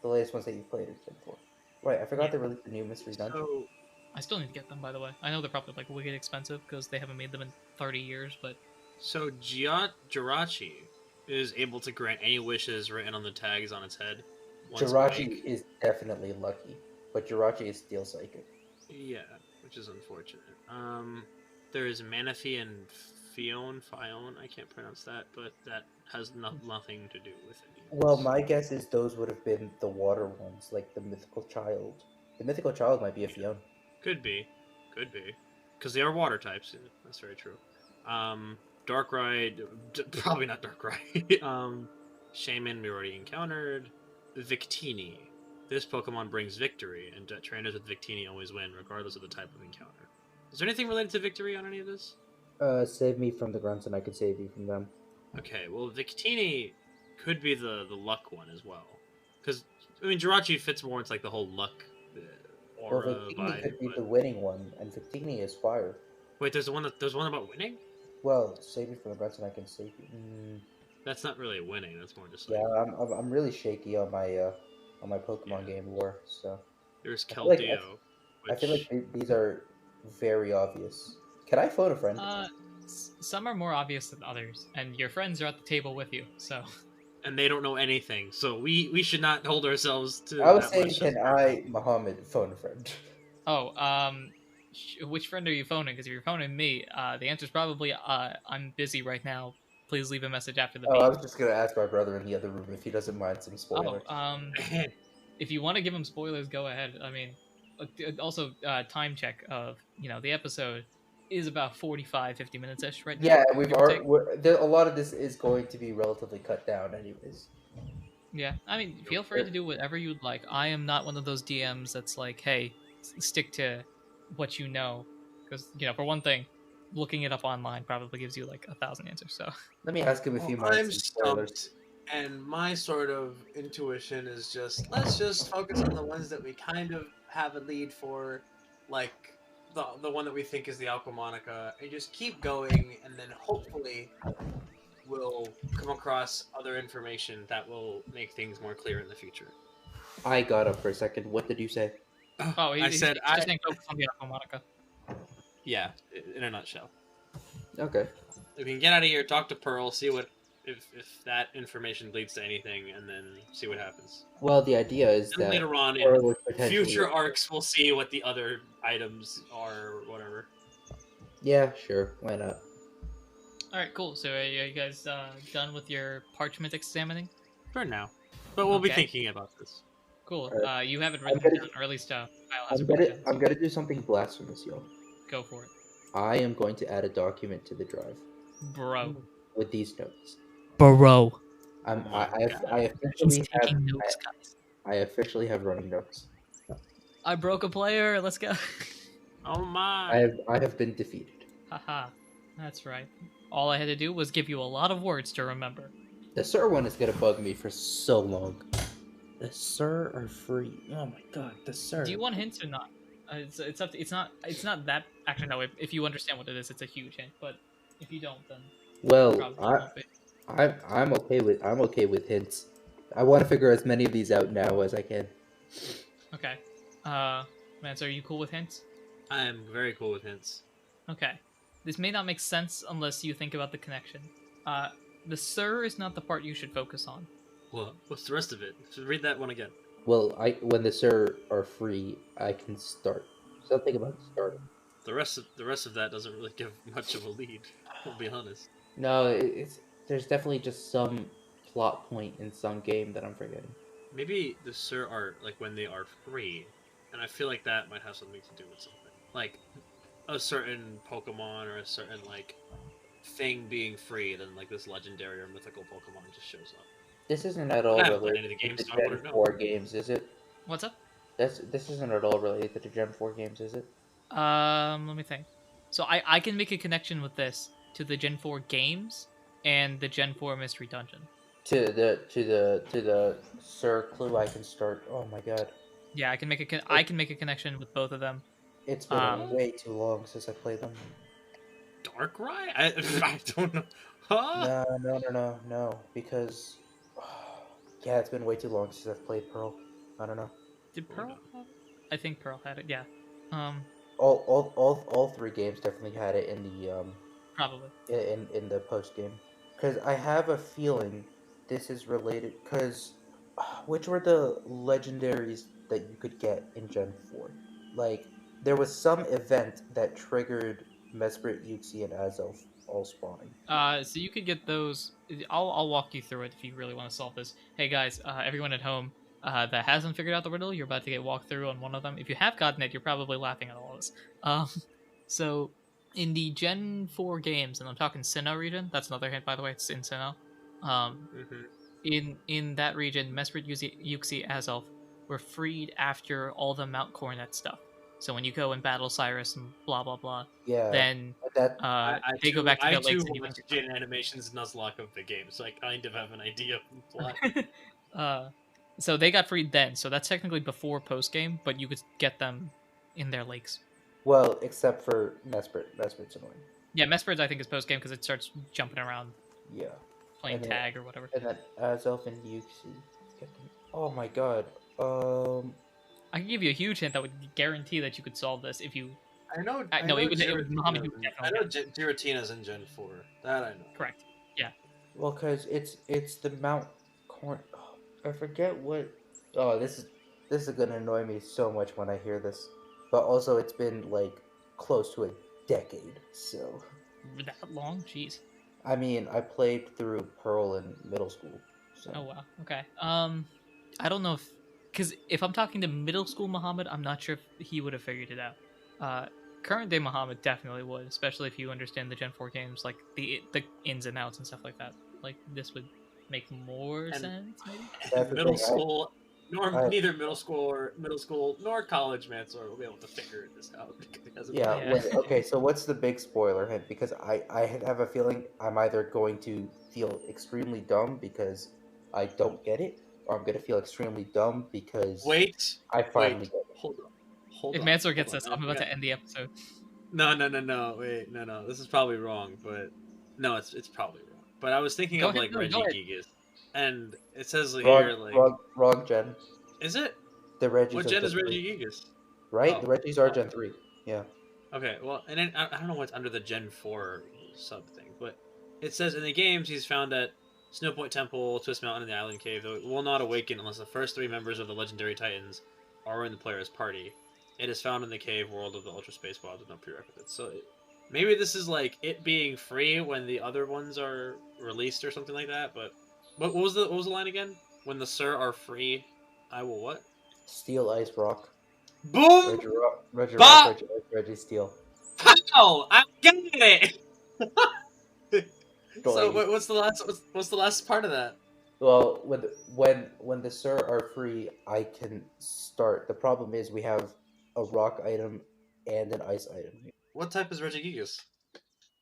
the latest ones that you played is Gen 4. Right, I forgot Yeah. they released a new Mystery Dungeon. So, I still need to get them, by the way. I know they're probably like wicked expensive because they haven't made them in 30 years, but so Jirachi is able to grant any wishes written on the tags on its head. once Jirachi awake. is definitely lucky, but Jirachi is Steel Psychic. Yeah, which is unfortunate. There is Manaphy and Fion, I can't pronounce that, but that has nothing to do with it. Well, my guess is those would have been the water ones, like the Mythical Child. The Mythical Child might be a Fion. Could be. Because they are water types, yeah, that's very true. Darkrai, probably not Darkrai. Shaman we already encountered. Victini. This Pokemon brings victory, and trainers with Victini always win, regardless of the type of encounter. Is there anything related to victory on any of this? Save me from the grunts and I can save you from them. Okay, well, Victini could be the luck one as well. Because, I mean, Jirachi fits more into, like, the whole luck Well, aura Victini vibe. could be But... the winning one, and Victini is fire. Wait, there's one about winning? Well, save me from the grunts and I can save you. That's not really winning, that's more just like... Yeah, I'm really shaky on my Pokemon game lore, so... There's I feel like- Keldeo, I feel like these are very obvious. Can I phone a friend? some are more obvious than others, and your friends are at the table with you, so. And they don't know anything, so we should not hold ourselves to I was that saying, much. can I, Muhammad, phone a friend? Oh, which friend are you phoning? Because if you're phoning me, the answer's probably, I'm busy right now. Please leave a message after the Oh, I beep. was just gonna ask my brother in the other room if he doesn't mind some spoilers. If you want to give him spoilers, go ahead. I mean, also, time check of, the episode is about 45-50 minutes-ish right now. Yeah, a lot of this is going to be relatively cut down anyways. Yeah, I mean, feel free to do whatever you'd like. I am not one of those DMs that's like, hey, stick to what you know. Because, for one thing, looking it up online probably gives you like 1,000 answers, so. Let me ask him if he minds I'm some spoilers. stumped, and my sort of intuition is let's just focus on the ones that we kind of have a lead for, like the one that we think is the Aquamonica, and just keep going, and then hopefully we'll come across other information that will make things more clear in the future. I got up for a second. What did you say? Oh, I said he's just saying focus on the Aquamonica. Yeah, in a nutshell. Okay. We can get out of here, talk to Pearl, see what if that information leads to anything, and then see what happens. Well, the idea is And that later on in Pearl would potentially- future arcs, we'll see what the other items are, or whatever. Yeah, sure. Why not? Alright, cool. So are you guys done with your parchment examining? For now. But we'll be Okay. thinking about this. Cool. Alright. You have it written gonna- down, or at least Kyle has I'm it written gonna down. do something blasphemous, y'all. Go for it. I am going to add a document to the drive Bro. with these notes. Bro. I He's officially have taking notes, guys. I officially have running notes. I broke a player. Let's go. Oh my! I have been defeated. Haha. That's right. All I had to do was give you a lot of words to remember. The Sir one is gonna bug me for so long. The Sir are free. Oh my god, the Sir. Do you want hints or not? It's up to, it's not that actually no. If you understand what it is, it's a huge hint. But if you don't, then Well, probably won't be. I'm okay with hints. I want to figure as many of these out now as I can. Okay. Mansour, are you cool with hints? I am very cool with hints. Okay. This may not make sense unless you think about the connection. The Sir is not the part you should focus on. Well, what's the rest of it? Read that one again. Well, when the Sir are free, I can start. Something about starting. The rest of that doesn't really give much of a lead. I'll be honest. No, there's definitely just some plot point in some game that I'm forgetting. Maybe the Sir are like when they are free, and I feel like that might have something to do with something. Like a certain Pokemon or a certain like thing being free, then like this legendary or mythical Pokemon just shows up. This isn't at all I haven't played related any of the games, to so I the wouldn't Gen know. 4 games, is it? What's up? This isn't at all related to the Gen 4 games, is it? Let me think. So I can make a connection with this to the Gen 4 games and the Gen 4 Mystery Dungeon. To the Sir Clue, I can start. Oh my god, Yeah, I can make a connection with both of them. it's been way too long since I played them. Darkrai? I don't know. Huh? No, because yeah, it's been way too long since I've played Pearl. I don't know. Did Pearl have it? I think Pearl had it. Yeah. All three games definitely had it in the Probably. in the post game. Because I have a feeling this is related. Because which were the legendaries that you could get in Gen 4? Like, there was some event that triggered Mesprit, Yuxi, and Azelf all spawning. So you could get those. I'll walk you through it if you really want to solve this. Hey guys, everyone at home that hasn't figured out the riddle, you're about to get walked through on one of them. If you have gotten it, you're probably laughing at all of this. So in the Gen 4 games, and I'm talking Sinnoh region. That's another hint, by the way. It's in Sinnoh. In that region, Mesprit, Yuxi, Azelf were freed after all the Mount Coronet stuff. So when you go and battle Cyrus and blah blah blah, Yeah, then that they go back to the lakes. I too watched Jin Animation's Nuzlocke of the game, so I kind of have an idea of the plot. So they got freed then. So that's technically before post game, but you could get them in their lakes. well, except for Mesprit. Mesprit's annoying. Yeah, Mesprit's I think is post game because it starts jumping around, Yeah, playing And then- tag or whatever. and then Azelf and Yuxi. Oh my god. I can give you a huge hint that would guarantee that you could solve this if you. I know. No, it was Muhammad who I know Giratina's in Gen 4. That I know. Correct. Yeah. Well, cause it's the Mount Corn. Oh, I forget what. Oh, this is gonna annoy me so much when I hear this. But also, it's been like close to a decade. So. That long? Jeez. I mean, I played through Pearl in middle school. So. Oh wow. Okay. I don't know if, because if I'm talking to middle school Muhammad, I'm not sure if he would have figured it out. Current day Muhammad definitely would, especially if you understand the Gen 4 games, like the ins and outs and stuff like that. Like this would make more sense. Maybe. Middle school, neither middle school nor college Mansour will be able to figure this out. Yeah. Wait, okay. So what's the big spoiler hint? Because I have a feeling I'm either going to feel extremely dumb because I don't get it, or I'm gonna feel extremely dumb because I finally get it. Hold if on. Mansour gets this, I'm about to end the episode. No. Wait, no. This is probably wrong, but no, it's probably wrong. But I was thinking of like Regigigas, and it says here like wrong gen. Is it? The Regis. What gen is Regigigas? Right, Oh. the Regis are Gen 3. Yeah. Okay, well, and then I don't know what's under the Gen 4 sub thing, but it says in the games he's found at Snowpoint Temple, Twist Mountain, and the Island Cave, though it will not awaken unless the first 3 members of the legendary Titans are in the player's party. It is found in the cave world of the Ultra Space Wild with no prerequisites. So maybe this is like it being free when the other ones are released or something like that. But what was the line again? When the Sir are free, I will what? Steel, Ice, Rock. Boom! Reggie Rock, Reggie Steel. Pow! I got it. So what's the last part of that? Well, when the Sir are free, I can start. The problem is we have a rock item and an ice item. What type is Regigigas?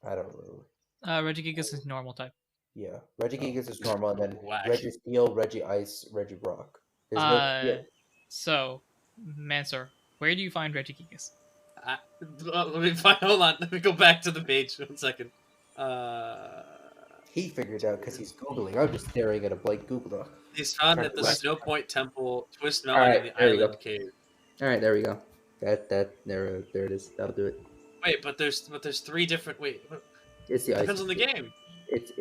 I don't know. Regigigas is normal type. Yeah, Regigigas is normal, and then Whack. Reggie Steel, Reggie Ice, Reggie Rock. So, Mansour, where do you find Regigigas? Hold on. Let me go back to the page 1 second. He figured it out because he's googling. I'm just staring at a blank Google Doc. He's found at the Snowpoint Temple, Twist Mountain, Alright, and the there we Island go. Cave. All right, there we go. There it is. That'll do it. Wait, but there's 3 different. Wait, It's the ice. depends on the game. It's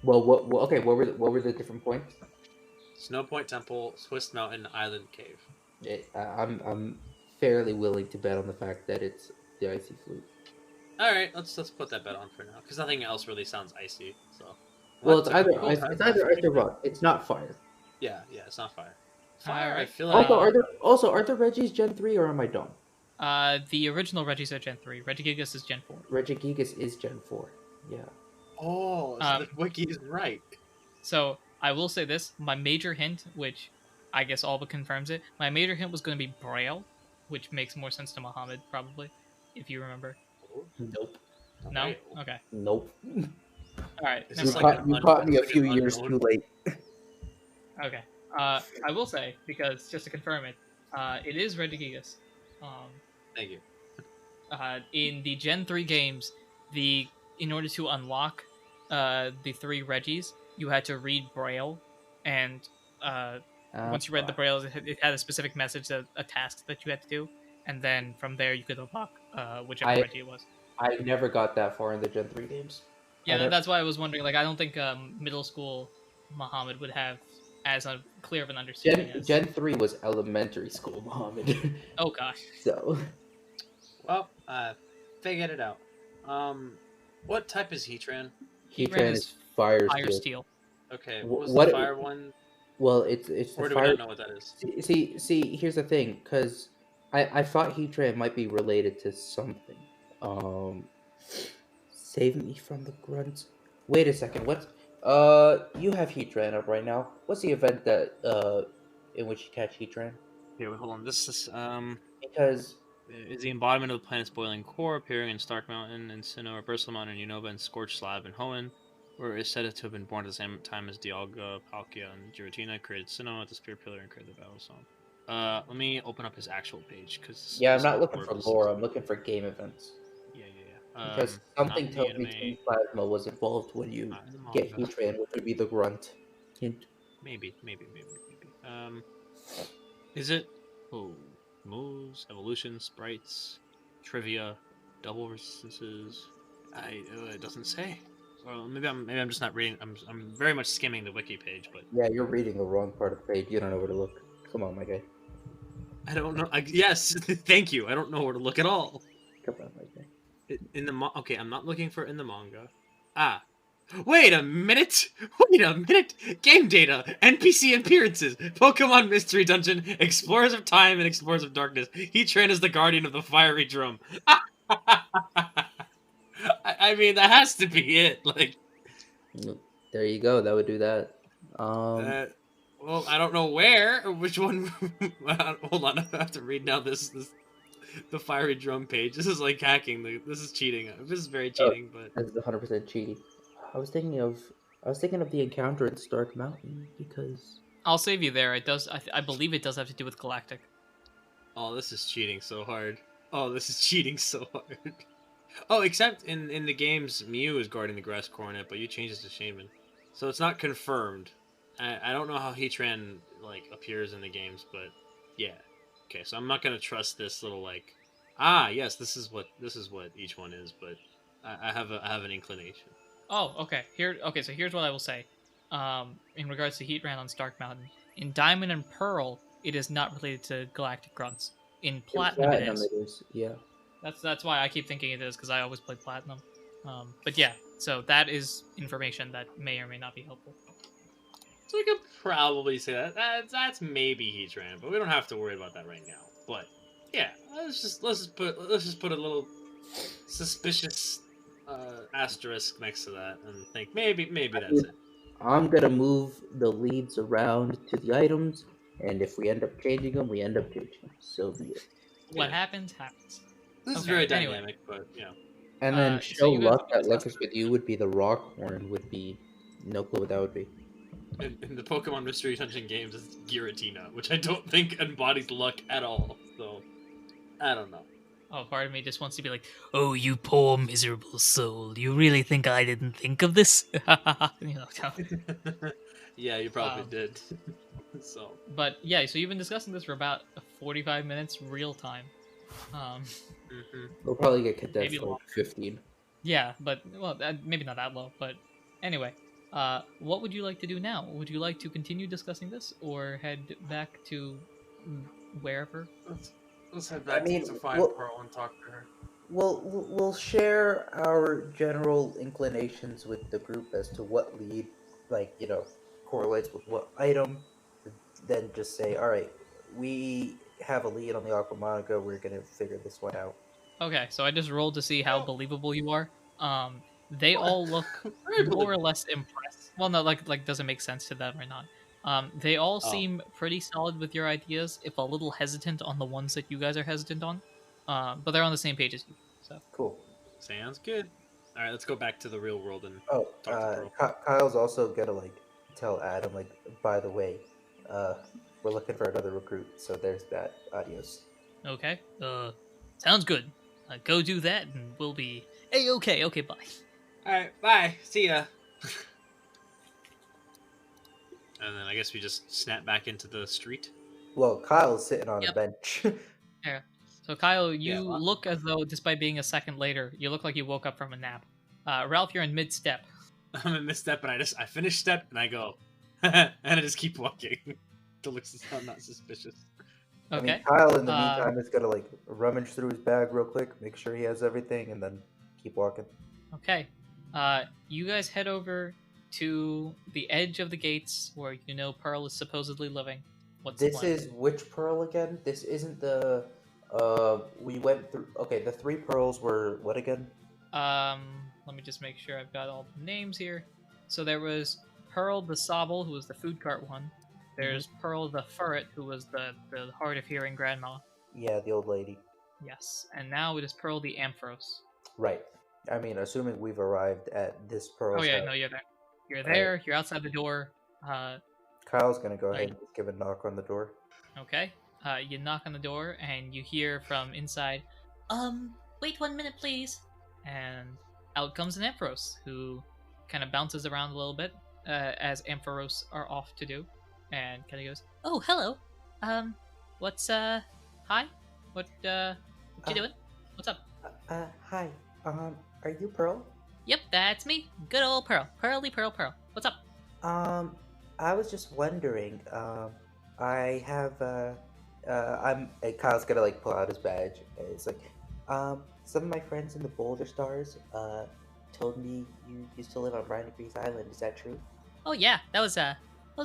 well, okay. What were the different points? Snowpoint Temple, Twist Mountain, Island Cave. I'm fairly willing to bet on the fact that it's the icy flute. All right, let's put that bet on for now, because nothing else really sounds icy. So. Well, That's it's either cool. ice, it's either ice or rock. It's not fire. Yeah, it's not fire. Fire, I Alright. feel like. Also, are there Reggies Gen 3 or am I dumb? The original Reggies are Gen 3. Regigigas is Gen 4. Regigigas is Gen 4. Yeah. Oh, so the wiki is right. So, I will say this. My major hint, which I guess all but confirms it. My major hint was going to be Braille, which makes more sense to Muhammad, probably, if you remember. Nope. No? Braille. Okay. Nope. Alright, Is You this never like mind. caught, you caught me a like few an years unknown? too late. Okay. I will say, because just to confirm it, it is Regigigas. Thank you. In the Gen 3 games, in order to unlock the 3 Regis, you had to read Braille, and once you read the Braille, it had a specific message, a task that you had to do, and then from there you could unlock whichever Regi it was. I never got that far in the Gen 3 games. Yeah, that's why I was wondering. Like, I don't think middle school Muhammad would have as clear of an understanding as... Gen 3 was elementary school, Muhammad. Oh gosh. So, Well, figured it out. What type is Heatran? Heatran is fire Fire steel. steel. Okay, Wh- what was what- the fire one? Well, it's Or the do we fire. not know what that is? See, here's the thing, because I thought Heatran might be related to something. Save me from the grunts. Wait a second, what? You have Heatran up right now. What's the event that in which you catch Heatran? Here, wait, hold on. This is Because is the embodiment of the planet's boiling core, appearing in Stark Mountain and Sinnoh, or Bursal Mountain in Unova, and Scorched Slab in Hoenn, where it is said to have been born at the same time as Dialga, Palkia, and Giratina, created Sinnoh at the Spirit Pillar and created the Battle Song. Let me open up his actual page, because... yeah, I'm not looking for lore. I'm looking for game events. Yeah. Because something not tells the me anime, Team Plasma was involved when you not in the get manga. Heatran, which would be the grunt. Hint. Maybe. Is it? Oh, moves, evolution, sprites, trivia, double resistances. It doesn't say. Or maybe I'm just not reading. I'm very much skimming the wiki page, but Yeah, you're reading the wrong part of the page. You don't know where to look. Come on, my guy. I don't know. Yes, thank you. I don't know where to look at all. Come on, my guy. Okay, I'm not looking for in the manga. Wait a minute! Game data, NPC appearances, Pokemon Mystery Dungeon, Explorers of Time and Explorers of Darkness. Heatran is the guardian of the fiery drum. I mean, that has to be it. Like, There you go. That would do that. well, I don't know where or which one. Hold on, I have to read now. The fiery drum page. This is like hacking. This is cheating. This is very cheating, but This is 100% cheating. I was thinking of the encounter at Stark Mountain because I'll save you there. It does. I believe it does have to do with Galactic. oh, this is cheating so hard. Oh, except in the games, Mew is guarding the grass coronet, but you changed it to Shaman, so it's not confirmed. I don't know how Heatran like appears in the games, but yeah. Okay, so I'm not gonna trust this little like, yes, this is what each one is, but I have an inclination. Oh, okay. So here's what I will say. In regards to Heatran on Stark Mountain, in Diamond and Pearl, it is not related to Galactic Grunts. In Platinum, it is. Yeah. That's why I keep thinking it is, because I always play Platinum. But yeah, so that is information that may or may not be helpful. So we could probably say that's maybe Heatran, but we don't have to worry about that right now. But yeah, let's just put a little suspicious asterisk next to that and think maybe that's it. I'm gonna move the leads around to the items, and if we end up changing them, we end up changing them. So be it. What happens, happens. This is Okay, very anyway. dynamic, but yeah. And then So show you guys luck can that luck discuss is with you would be the rock horn. Would be no clue what that would be. In the Pokemon Mystery Dungeon games, it's Giratina, which I don't think embodies luck at all. So I don't know. Oh, part of me just wants to be like, Oh, you poor miserable soul. You really think I didn't think of this? you know. Yeah, you probably did. So But yeah, so you've been discussing this for about 45 minutes real time. We'll probably get condensed Maybe to like longer. 15. Yeah, but well, maybe not that low. But anyway, what would you like to do now? Would you like to continue discussing this, or head back to wherever? let's head back to find Pearl and talk to her. We'll share our general inclinations with the group as to what lead, correlates with what item. Then just say, all right, we have a lead on the Aqua Monica. We're gonna figure this one out. Okay, so I just rolled to see how believable you are. They all look more or less impressed. Well, no, like does it make sense to them or not? They all Oh. seem pretty solid with your ideas, if a little hesitant on the ones that you guys are hesitant on. But they're on the same page as you. So Cool. Sounds good. All right, let's go back to the real world and Oh, talk to Pearl. Kyle's also gonna like tell Adam like, by the way, we're looking for another recruit. So there's that. Adios. Okay. Sounds good. Go do that, and we'll be okay. Okay, bye. All right, bye. See ya. And then I guess we just snap back into the street. Well, Kyle's sitting on a Yep. bench. yeah. So Kyle, you Yeah, well- look as though, despite being a second later, you look like you woke up from a nap. Ralph, you're in mid-step. I'm in misstep, and I finish step, and I go, and I just keep walking. To look not suspicious. I mean, Okay. Kyle in the meantime is gonna like rummage through his bag real quick, make sure he has everything, and then keep walking. Okay. You guys head over to the edge of the gates where you know Pearl is supposedly living. What's the This plan? is which pearl again? This isn't the. We went through. Okay, the 3 pearls were what again? Let me just make sure I've got all the names here. So there was Pearl the Sobble, who was the food cart one. There's Pearl the Furret, who was the hard of hearing grandma. Yeah, the old lady. Yes. And now it is Pearl the Ampharos. Right. I mean, assuming we've arrived at this pearl. Oh yeah, no, you're there. You're there. You're outside the door. Kyle's gonna go ahead Right. and just give a knock on the door. Okay. You knock on the door and you hear from inside, Wait 1 minute, please. and out comes an Ampharos who kind of bounces around a little bit, as Ampharos are off to do, and kind of goes, Oh, hello. "What's hi? What you doing? What's up?" Hi. Are you Pearl? Yep, that's me. Good old Pearl. Pearly Pearl. What's up? I was just wondering. I have Kyle's gonna like pull out his badge. And it's like, some of my friends in the Boulder Stars told me you used to live on Brian Grease Island. Is that true? Oh yeah, that was a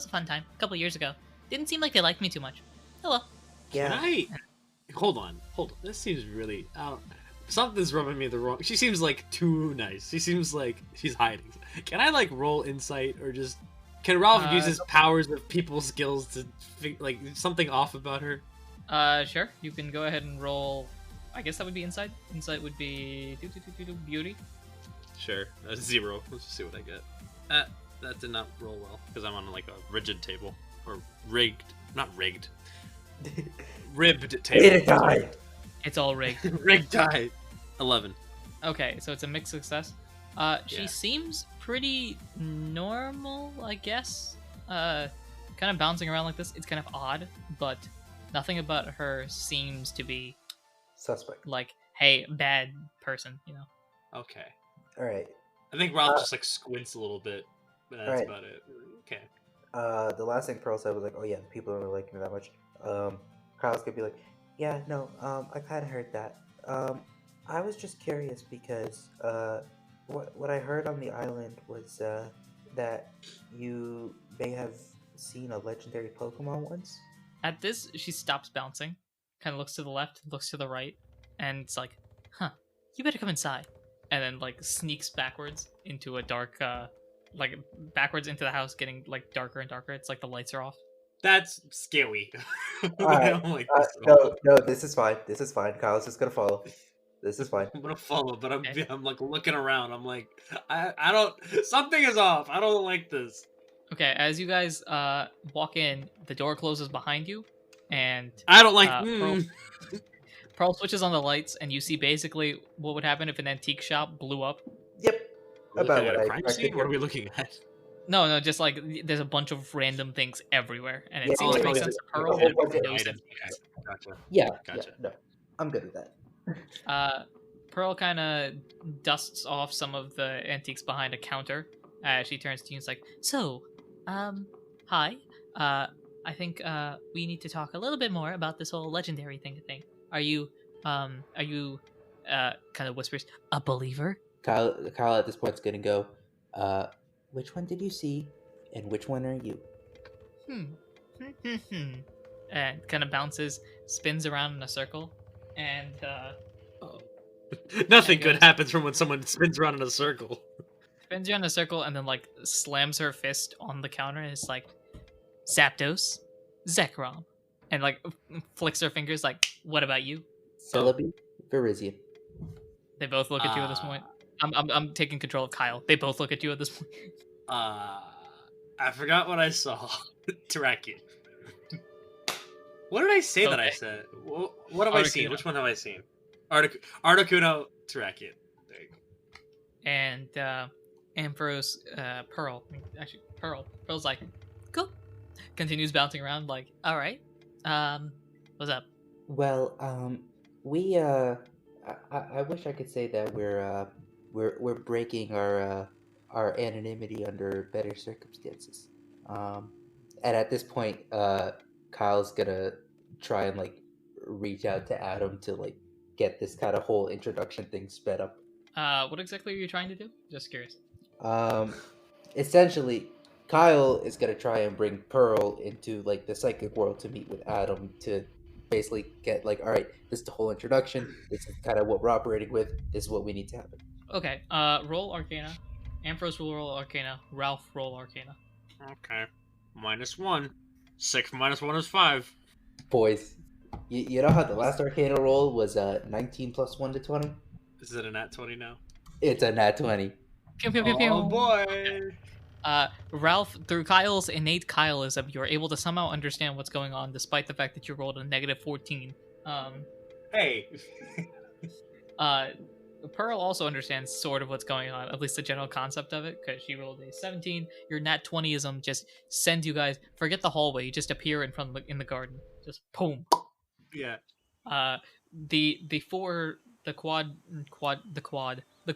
fun time a couple years ago. Didn't seem like they liked me too much. Oh well. Yeah. Can I? Hold on. This seems really. Something's rubbing me the wrong. She seems like too nice. She seems like she's hiding. Can I like roll insight or just? Can Ralph use his powers of people skills to like something off about her? Sure. You can go ahead and roll. I guess that would be insight. Insight would be beauty. Sure. 0. Let's just see what I get. That did not roll well because I'm on like a rigid table or rigged, not rigged, ribbed table. It died. It's all rigged. Rigged die. 11. Okay, so it's a mixed success. She Yeah. seems pretty normal, I guess. Kind of bouncing around like this. It's kind of odd, but nothing about her seems to be Suspect. like, hey, bad person, you know? Okay. All right. I think Ralph just like squints a little bit, but that's Alright. about it. Okay. The last thing Pearl said was like, "Oh yeah, people don't really like me that much." Kyle's gonna be like, "Yeah, no, I kind of heard that. I was just curious because what I heard on the island was that you may have seen a legendary Pokemon once." At this, she stops bouncing, kind of looks to the left, looks to the right, and it's like, huh, you better come inside. And then, like, sneaks backwards into a dark, like, backwards into the house, getting, like, darker and darker. It's like the lights are off. That's scary. I Alright, don't like this at all. No, this is fine. This is fine. Kyle's just gonna follow. This is fine. I'm gonna follow, but Okay. I'm like looking around. I'm like, I don't. Something is off. I don't like this. Okay, as you guys walk in, the door closes behind you, and I don't like. Pearl switches on the lights, and you see basically what would happen if an antique shop blew up. Yep. We're About looking at what a I crime expected. scene? What are we looking at? No, just like there's a bunch of random things everywhere, and it Yeah, seems to yeah, make yeah. sense to A Pearl. whole but bunch of no items. sense. Okay, gotcha. Yeah. Gotcha. Yeah. No, I'm good with that. Pearl kind of dusts off some of the antiques behind a counter. She turns to you and is like, So, hi. I think we need to talk a little bit more about this whole legendary thing. Are you kind of whispers, a believer? Kyle at this point's gonna go. Which one did you see, and which one are you? and kind of bounces, spins around in a circle, and Nothing I good guess. happens from when someone spins around in a circle. spins around in a circle, and then like slams her fist on the counter, and it's like, Zapdos, Zekrom, and like flicks her fingers like, what about you? Celebi, Virizion. They both look at you at this point. I'm taking control of Kyle. They both look at you at this point. I forgot what I saw. Terrakion. What did I say that I said? What have I seen? Which one have I seen? Articuno, Terrakion. There you go. And Ampharos, Pearl. Actually, Pearl's like, cool. Continues bouncing around like, all right. What's up? Well, we I wish I could say that we're breaking our anonymity under better circumstances. And at this point, Kyle's gonna try and like reach out to Adam to like get this kind of whole introduction thing sped up. What exactly are you trying to do? Just curious. Essentially, Kyle is gonna try and bring Pearl into like the psychic world to meet with Adam to basically get like, all right, this is the whole introduction. This is kind of what we're operating with. This is what we need to happen. Okay. Roll Arcana. Ampharos will roll Arcana. Ralph roll Arcana. Okay. -1. 6 minus 1 is 5. Boys, you know how the last Arcana roll was 19 plus 1 to 20? Is it a nat 20 now? It's a nat 20. Pew, pew, pew, pew. Oh boy! Ralph, through Kyle's innate Kyleism, you're able to somehow understand what's going on, despite the fact that you rolled a -14. Hey! Pearl also understands sort of what's going on, at least the general concept of it, because she rolled a 17. Your nat 20ism just sends you guys, forget the hallway, you just appear in the garden. Just boom. Yeah. The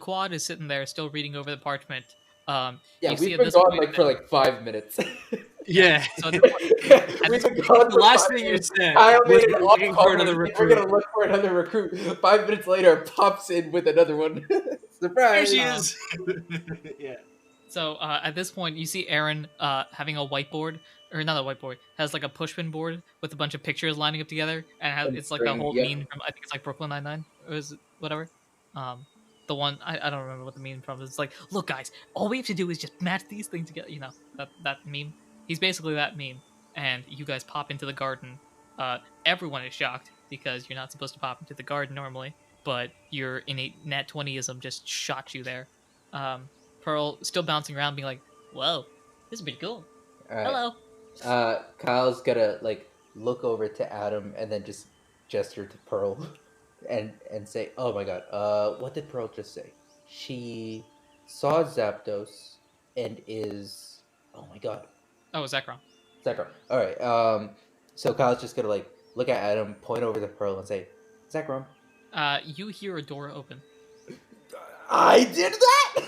quad is sitting there still reading over the parchment. Yeah, we've been gone like for like 5 minutes. Yeah. So We've been gone The last thing you said Kyle was made an looking for call. another We're recruit. gonna look for another recruit. 5 minutes later, pops in with another one. There Surprise! she is! Yeah. So at this point, you see Aaron having a whiteboard, or not a whiteboard, has like a pushpin board with a bunch of pictures lining up together, and it's like a whole meme from, I think it's like Brooklyn Nine-Nine, or is it whatever? The one, I don't remember what the meme from is. It's like, look guys, all we have to do is just match these things together, you know, that meme. He's basically that meme, and you guys pop into the garden. Everyone is shocked, because you're not supposed to pop into the garden normally, but your innate nat 20ism just shot you there. Pearl still bouncing around, being like, "Whoa, this is pretty cool." All right. Hello. Kyle's gonna like look over to Adam and then just gesture to Pearl, and say, "Oh my God, what did Pearl just say? She saw Zapdos and is, oh my God." Oh, Zekrom. Zekrom. All right. So Kyle's just gonna like look at Adam, point over to Pearl, and say, "Zekrom." You hear a door open. I did that.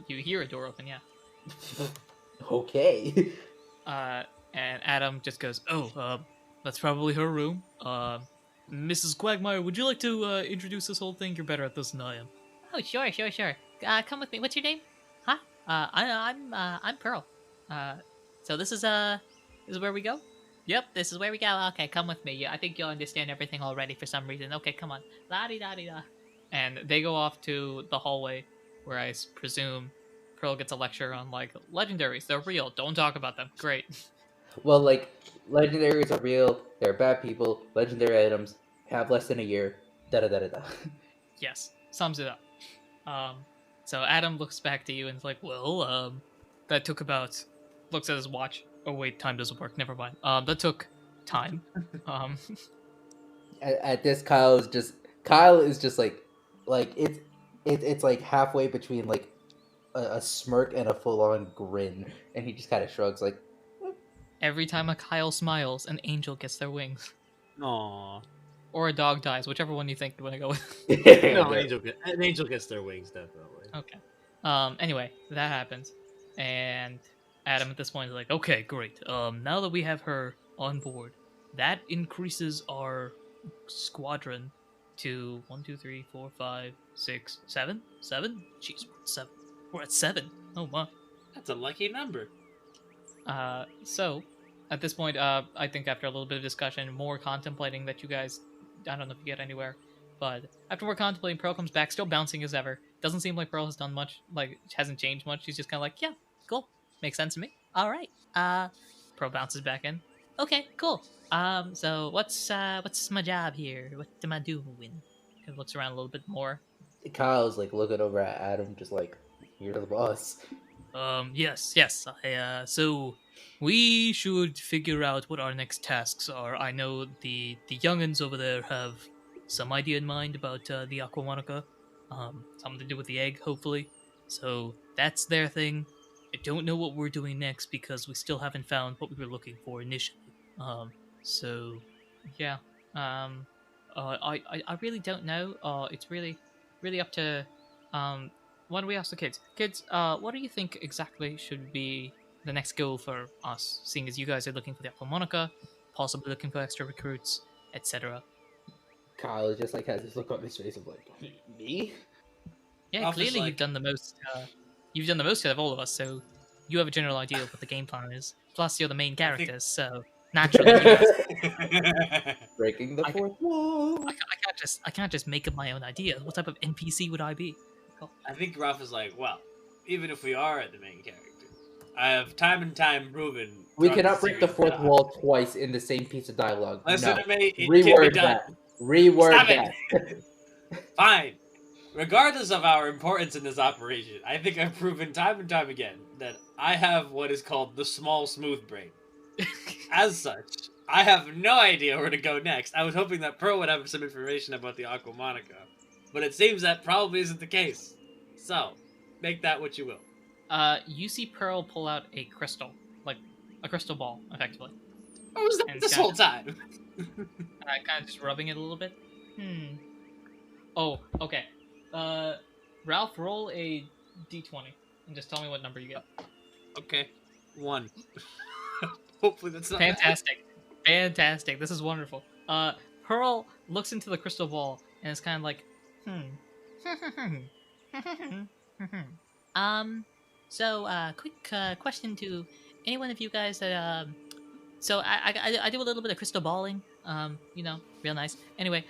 You hear a door open, yeah. Okay. And Adam just goes, "Oh, that's probably her room. Mrs. Quagmire, would you like to introduce this whole thing? You're better at this than I am." "Oh, sure. Come with me. What's your name?" "Huh? I'm Pearl. So this is where we go?" "Yep, this is where we go. Okay, come with me. I think you'll understand everything already for some reason. Okay, come on. La-di-da-di-da." And they go off to the hallway, where I presume Pearl gets a lecture on, like, legendaries. They're real. Don't talk about them. Great. Well, like, legendaries are real. They're bad people. Legendary items have less than a year. Da-da-da-da-da. Yes, sums it up. So Adam looks back to you and is like, "Well, that took about..." Looks at his watch. "Oh wait, time doesn't work. Never mind. That took time." At this, Kyle is just like it's like halfway between like a smirk and a full-on grin, and he just kind of shrugs like. Every time a Kyle smiles, an angel gets their wings. Aww. Or a dog dies, whichever one you think you want to go with. No, an angel gets their wings, definitely. Okay. Anyway, that happens. And Adam at this point is like, "Okay, great. Now that we have her on board, that increases our squadron to 1, 2, 3, 4, 5, 6, 7? 7? Jeez, we're at 7. We're at 7. Oh my." That's a lucky number. So, at this point, I think after a little bit of discussion, more contemplating that you guys, I don't know if you get anywhere, but after more contemplating, Pearl comes back, still bouncing as ever. Doesn't seem like Pearl has done much, like, hasn't changed much. She's just kind of like, "Yeah, cool. makes sense to me. All right. Pearl bounces back in. Okay, cool. So what's my job here? What am I doing? He looks around a little bit more. Kyle's like looking over at Adam, just like, you're the boss. Yes. So we should figure out what our next tasks are. I know the youngins over there have some idea in mind about the Aquamonica. Something to do with the egg, hopefully. So that's their thing. I don't know what we're doing next because we still haven't found what we were looking for initially. So yeah. I really don't know. It's really up to why don't we ask the kids? Kids, what do you think exactly should be the next goal for us, seeing as you guys are looking for the Aquamonica, possibly looking for extra recruits, etc.? Kyle just like has this look on his face of like, me? Yeah, clearly you've done the most. You've done the most out of all of us, so you have a general idea of what the game plan is. Plus, you're the main characters, so naturally, you guys... Breaking the fourth wall. I can't just make up my own idea. What type of NPC would I be? Cool. I think Ralph is like, well, even if we are the main character, I have time and time proven. We cannot break the fourth wall twice in the same piece of dialogue. Listen to me. It Reword can be done. that. Reword Stop that. it. Fine. Regardless of our importance in this operation, I think I've proven time and time again that I have what is called the small smooth brain. As such, I have no idea where to go next. I was hoping that Pearl would have some information about the Aquamonica, but it seems that probably isn't the case. So, make that what you will. You see Pearl pull out a crystal, like a crystal ball, effectively. What was that this whole time? Kind of just rubbing it a little bit. Oh, okay. Ralph, roll a d20 and just tell me what number you get. Okay, 1. Hopefully that's not fantastic. Fantastic. This is wonderful. Pearl looks into the crystal ball and is kind of like, So, quick question to any one of you guys that, so I do a little bit of crystal balling, you know, real nice. Anyway,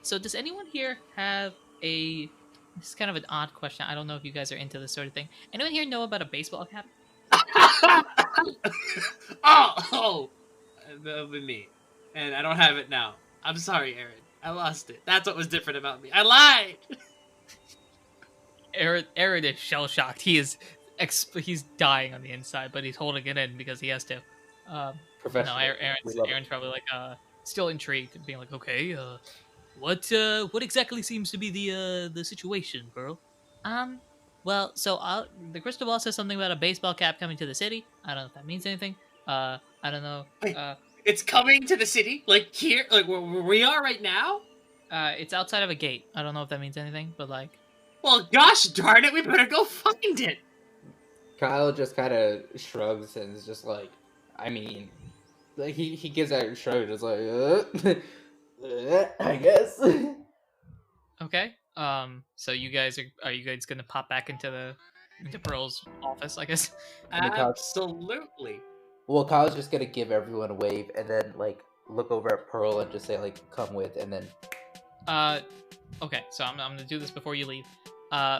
so does anyone here have this is kind of an odd question. I don't know if you guys are into this sort of thing. Anyone here know about a baseball cap? Oh, that'll be me. And I don't have it now. I'm sorry, Aaron. I lost it. That's what was different about me. I lied! Aaron is shell-shocked. He's dying on the inside, but he's holding it in because he has to. No, Aaron's probably like still intrigued, being like, okay, what exactly seems to be the situation, Pearl? Well, so the crystal ball says something about a baseball cap coming to the city. I don't know if that means anything. I don't know. Wait, it's coming to the city? Like here? Like where we are right now? It's outside of a gate. I don't know if that means anything, but like... Well, gosh darn it, we better go find it! Kyle just kind of shrugs and is just like, I mean... Like, he gives that shrug, just like, I guess. Okay. So you guys are you guys gonna pop back into Pearl's office, I guess? Absolutely. Well, Kyle's just gonna give everyone a wave and then like look over at Pearl and just say like, "Come with," and then. Okay. So I'm gonna do this before you leave.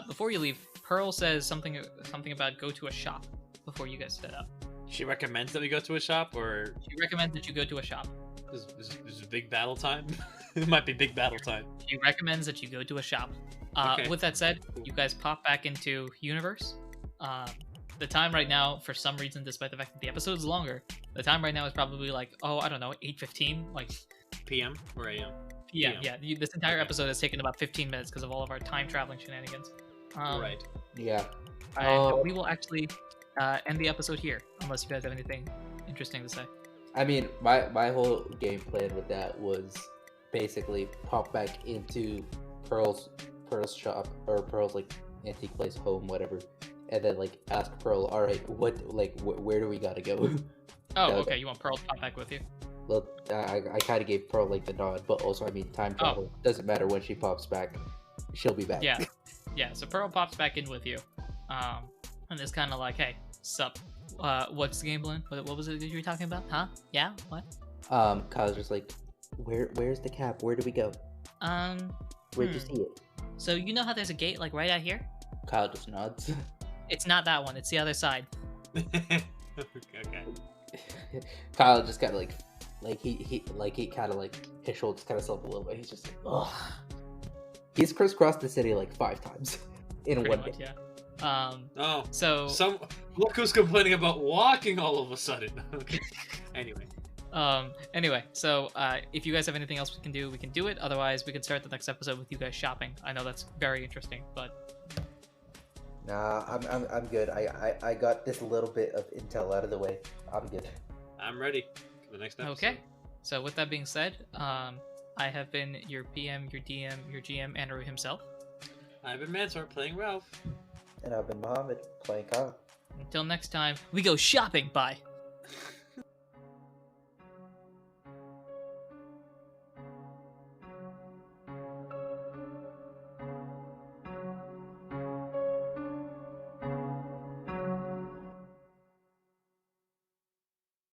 Before you leave, Pearl says something about go to a shop before you guys set up. She recommends that we go to a shop, or she recommends that you go to a shop. This is big battle time. It might be big battle time. She recommends that you go to a shop. Okay. With that said, you guys pop back into Universe. The time right now, for some reason, despite the fact that the episode is longer, the time right now is probably like, I don't know, 8:15, like PM or AM. Yeah. This entire episode has taken about 15 minutes because of all of our time traveling shenanigans. Right. Yeah. And we will actually end the episode here, unless you guys have anything interesting to say. I mean, my whole game plan with that was basically pop back into Pearl's shop, or Pearl's like antique place, home, whatever, and then like ask Pearl, all right, where do we gotta go? Oh, okay. You want Pearl to pop back with you? Well, I kind of gave Pearl like the nod, but also I mean time travel doesn't matter when she pops back, she'll be back. Yeah. So Pearl pops back in with you, and it's kind of like, hey, sup? What's the game plan? What was it that you were talking about? Huh? Yeah? What? Kyle's just like, where's the cap? Where do we go? Where'd you see it? So you know how there's a gate like right out here? Kyle just nods. It's not that one. It's the other side. Okay. Kyle just kind of he kind of his shoulders kind of slump a little bit. He's just like, ugh. He's crisscrossed the city like 5 times in Pretty one much, day. yeah. So Look who's complaining about walking all of a sudden. Okay. Anyway, so if you guys have anything else we can do it. Otherwise, we can start the next episode with you guys shopping. I know that's very interesting, but Nah, I'm good. I got this little bit of intel out of the way. I'm good. I'm ready for the next episode. okay. So with that being said, I have been your PM, your DM, your GM, Anirudh himself. I've been Mansour playing Ralph. And I've been Mohammed playing Kyle. Until next time, we go shopping. Bye.